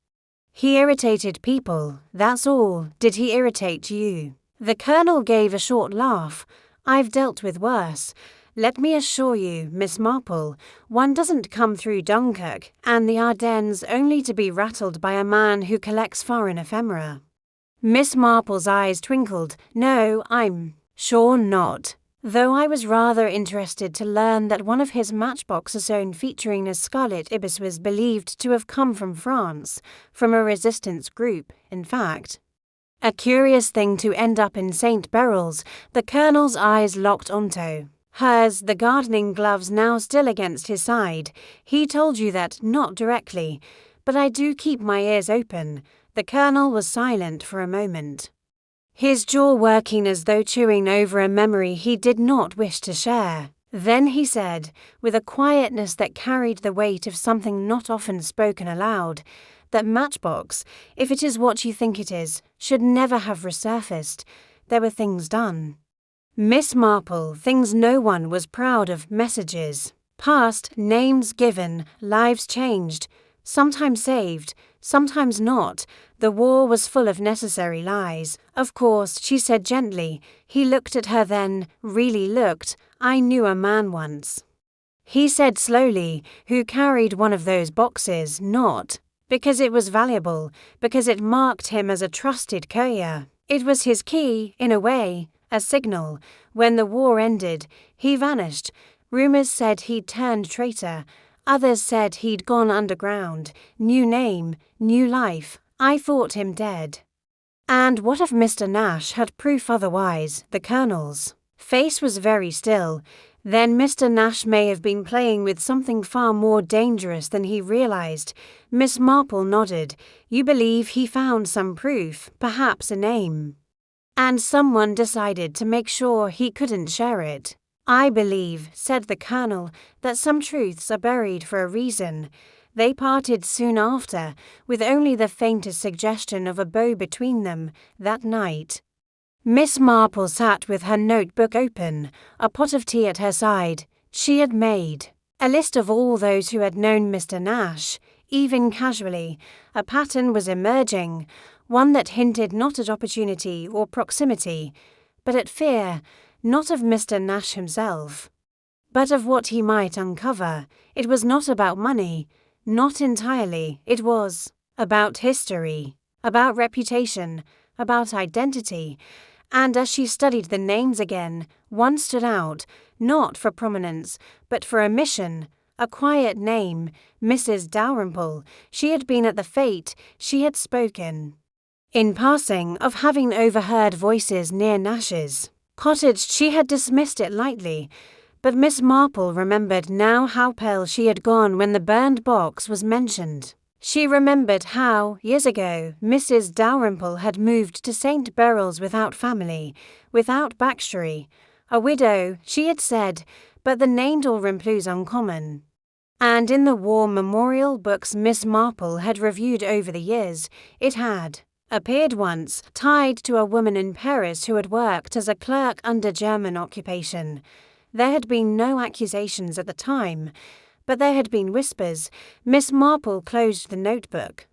He irritated people, that's all. Did he irritate you? The Colonel gave a short laugh. I've dealt with worse. Let me assure you, Miss Marple, one doesn't come through Dunkirk and the Ardennes only to be rattled by a man who collects foreign ephemera. Miss Marple's eyes twinkled. No, I'm sure not. Though I was rather interested to learn that one of his matchboxes owned featuring a scarlet ibis was believed to have come from France, from a resistance group, in fact. A curious thing to end up in St. Beryl's, the Colonel's eyes locked onto hers, the gardening gloves now still against his side. He told you that not directly, but I do keep my ears open. The Colonel was silent for a moment, his jaw working as though chewing over a memory he did not wish to share. Then he said, with a quietness that carried the weight of something not often spoken aloud, that Matchbox, if it is what you think it is, should never have resurfaced. There were things done. Miss Marple, things no one was proud of, messages passed, names given, lives changed, sometimes saved, sometimes not. The war was full of necessary lies. Of course, she said gently. He looked at her then, really looked. I knew a man once. He said slowly, who carried one of those boxes, not because it was valuable, because it marked him as a trusted courier. It was his key, in a way, a signal. When the war ended, he vanished. Rumors said he'd turned traitor. Others said he'd gone underground. New name, new life. I thought him dead. And what if Mr. Nash had proof otherwise? The Colonel's face was very still. Then Mr. Nash may have been playing with something far more dangerous than he realized. Miss Marple nodded. You believe he found some proof, perhaps a name, and someone decided to make sure he couldn't share it. I believe, said the Colonel, that some truths are buried for a reason. They parted soon after, with only the faintest suggestion of a bow between them, that night. Miss Marple sat with her notebook open, a pot of tea at her side. She had made a list of all those who had known Mr. Nash, even casually. A pattern was emerging, one that hinted not at opportunity or proximity, but at fear. not of Mr. Nash himself, but of what he might uncover. It was not about money, not entirely. It was about history, about reputation, about identity. And as she studied the names again, one stood out, not for prominence, but for a mission. A quiet name, Mrs. Dalrymple. She had been at the fete, she had spoken, in passing, of having overheard voices near Nash's cottage. She had dismissed it lightly, but Miss Marple remembered now how pale she had gone when the burned box was mentioned. She remembered how, years ago, Mrs. Dalrymple had moved to St. Beryl's without family, without backstory. A widow, she had said, but the name Dalrymple's uncommon. And in the war memorial books Miss Marple had reviewed over the years, it had appeared once, tied to a woman in Paris who had worked as a clerk under German occupation. There had been no accusations at the time, but there had been whispers. Miss Marple closed the notebook.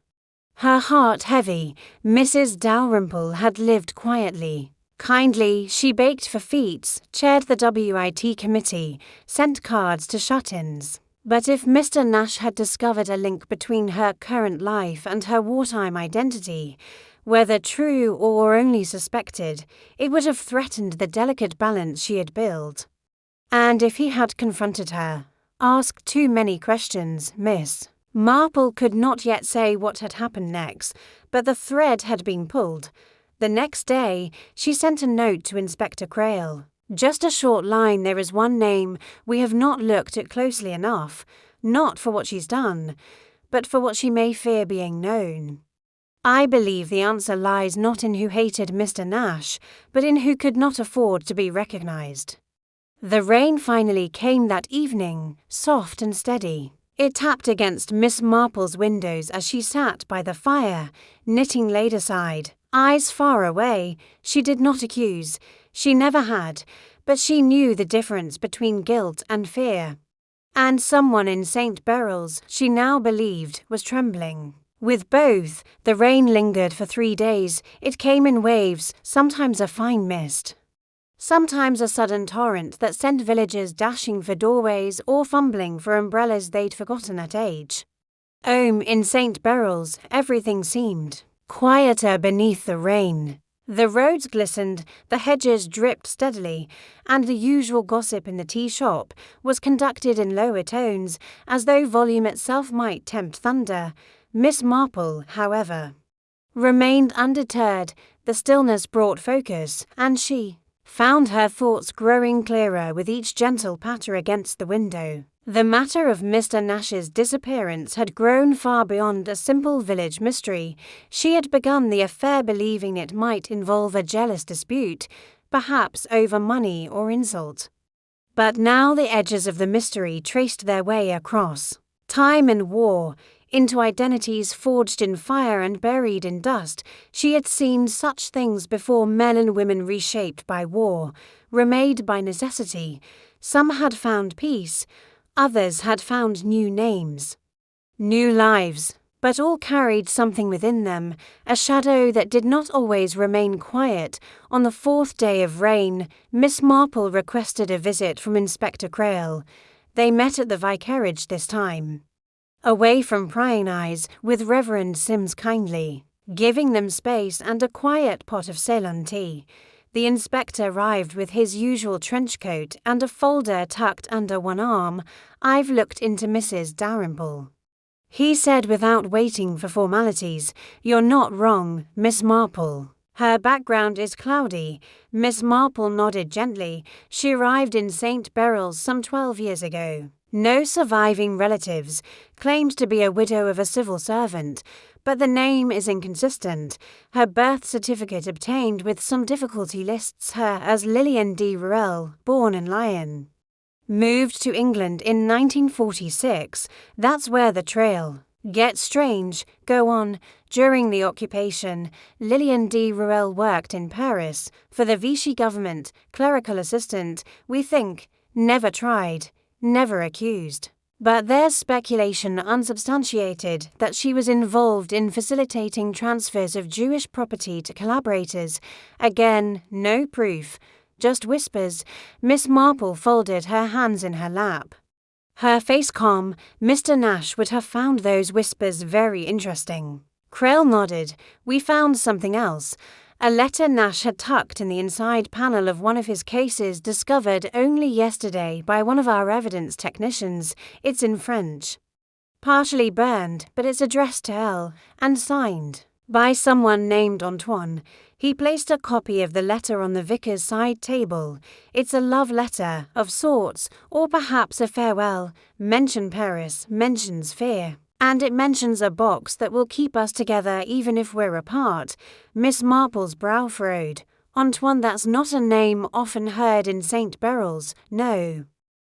Her heart heavy. Mrs. Dalrymple had lived quietly. Kindly, she baked for feats, chaired the WIT committee, sent cards to shut-ins. But if Mr. Nash had discovered a link between her current life and her wartime identity, whether true or only suspected, it would have threatened the delicate balance she had built. And if he had confronted her, asked too many questions, Miss Marple could not yet say what had happened next, but the thread had been pulled. The next day, she sent a note to Inspector Crail. Just a short line. There is one name we have not looked at closely enough, not for what she's done, but for what she may fear being known. I believe the answer lies not in who hated Mr. Nash, but in who could not afford to be recognized. The rain finally came that evening, soft and steady. It tapped against Miss Marple's windows as she sat by the fire, knitting laid aside, eyes far away. She did not accuse. She never had, but she knew the difference between guilt and fear. And someone in St. Beryl's, she now believed, was trembling. With both, the rain lingered for 3 days. It came in waves, sometimes a fine mist, sometimes a sudden torrent that sent villagers dashing for doorways or fumbling for umbrellas they'd forgotten at age. In St. Beryl's, everything seemed quieter beneath the rain. The roads glistened, the hedges dripped steadily, and the usual gossip in the tea shop was conducted in lower tones, as though volume itself might tempt thunder. Miss Marple, however, remained undeterred. The stillness brought focus, and she found her thoughts growing clearer with each gentle patter against the window. The matter of Mr. Nash's disappearance had grown far beyond a simple village mystery. She had begun the affair believing it might involve a jealous dispute, perhaps over money or insult. But now the edges of the mystery traced their way across time and war, into identities forged in fire and buried in dust. She had seen such things before, men and women reshaped by war, remade by necessity. Some had found peace, others had found new names, new lives, but all carried something within them, a shadow that did not always remain quiet. On the 4th day of rain, Miss Marple requested a visit from Inspector Crail. They met at the vicarage this time, away from prying eyes, with Reverend Sims kindly giving them space and a quiet pot of Ceylon tea. The inspector arrived with his usual trench coat and a folder tucked under one arm. "I've looked into Mrs. Dalrymple," he said without waiting for formalities. "You're not wrong, Miss Marple. Her background is cloudy." Miss Marple nodded gently. She arrived in St. Beryl's some 12 years ago. No surviving relatives, claimed to be a widow of a civil servant, but the name is inconsistent. Her birth certificate obtained with some difficulty lists her as Lillian D. Ruel, born in Lyon. Moved to England in 1946, that's where the trail gets strange. Go on. During the occupation, Lillian D. Ruel worked in Paris for the Vichy government, clerical assistant, we think, never tried, never accused. But there's speculation, unsubstantiated, that she was involved in facilitating transfers of Jewish property to collaborators. Again, no proof. just whispers. Miss Marple folded her hands in her lap. Her face calm. Mr. Nash would have found those whispers very interesting. Krell nodded. We found something else. A letter Nash had tucked in the inside panel of one of his cases, discovered only yesterday by one of our evidence technicians. It's in French. Partially burned, but it's addressed to L, and signed by someone named Antoine. He placed a copy of the letter on the vicar's side table. It's a love letter, of sorts, or perhaps a farewell. Mention Paris, mentions fear. And it mentions a box that will keep us together even if we're apart. Miss Marple's brow furrowed. Antoine, that's not a name often heard in St. Beryl's, no.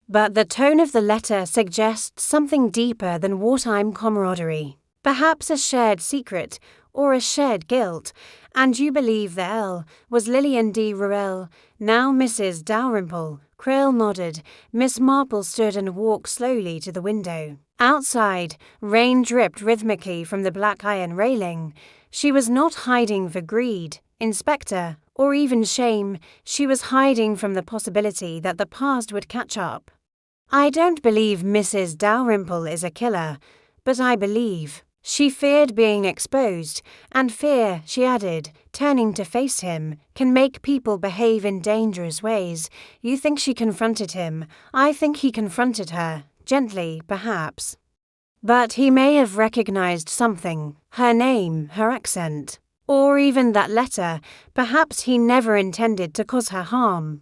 But the tone of the letter suggests something deeper than wartime camaraderie. Perhaps a shared secret, or a shared guilt. And you believe the L was Lillian de Ruel, now Mrs. Dalrymple. Krell nodded. Miss Marple stood and walked slowly to the window. Outside, rain dripped rhythmically from the black iron railing. She was not hiding for greed, Inspector, or even shame. She was hiding from the possibility that the past would catch up. I don't believe Mrs. Dalrymple is a killer, but I believe she feared being exposed, and fear, she added, turning to face him, can make people behave in dangerous ways. You think she confronted him. I think he confronted her, gently, perhaps. But he may have recognized something, her name, her accent, or even that letter. Perhaps he never intended to cause her harm.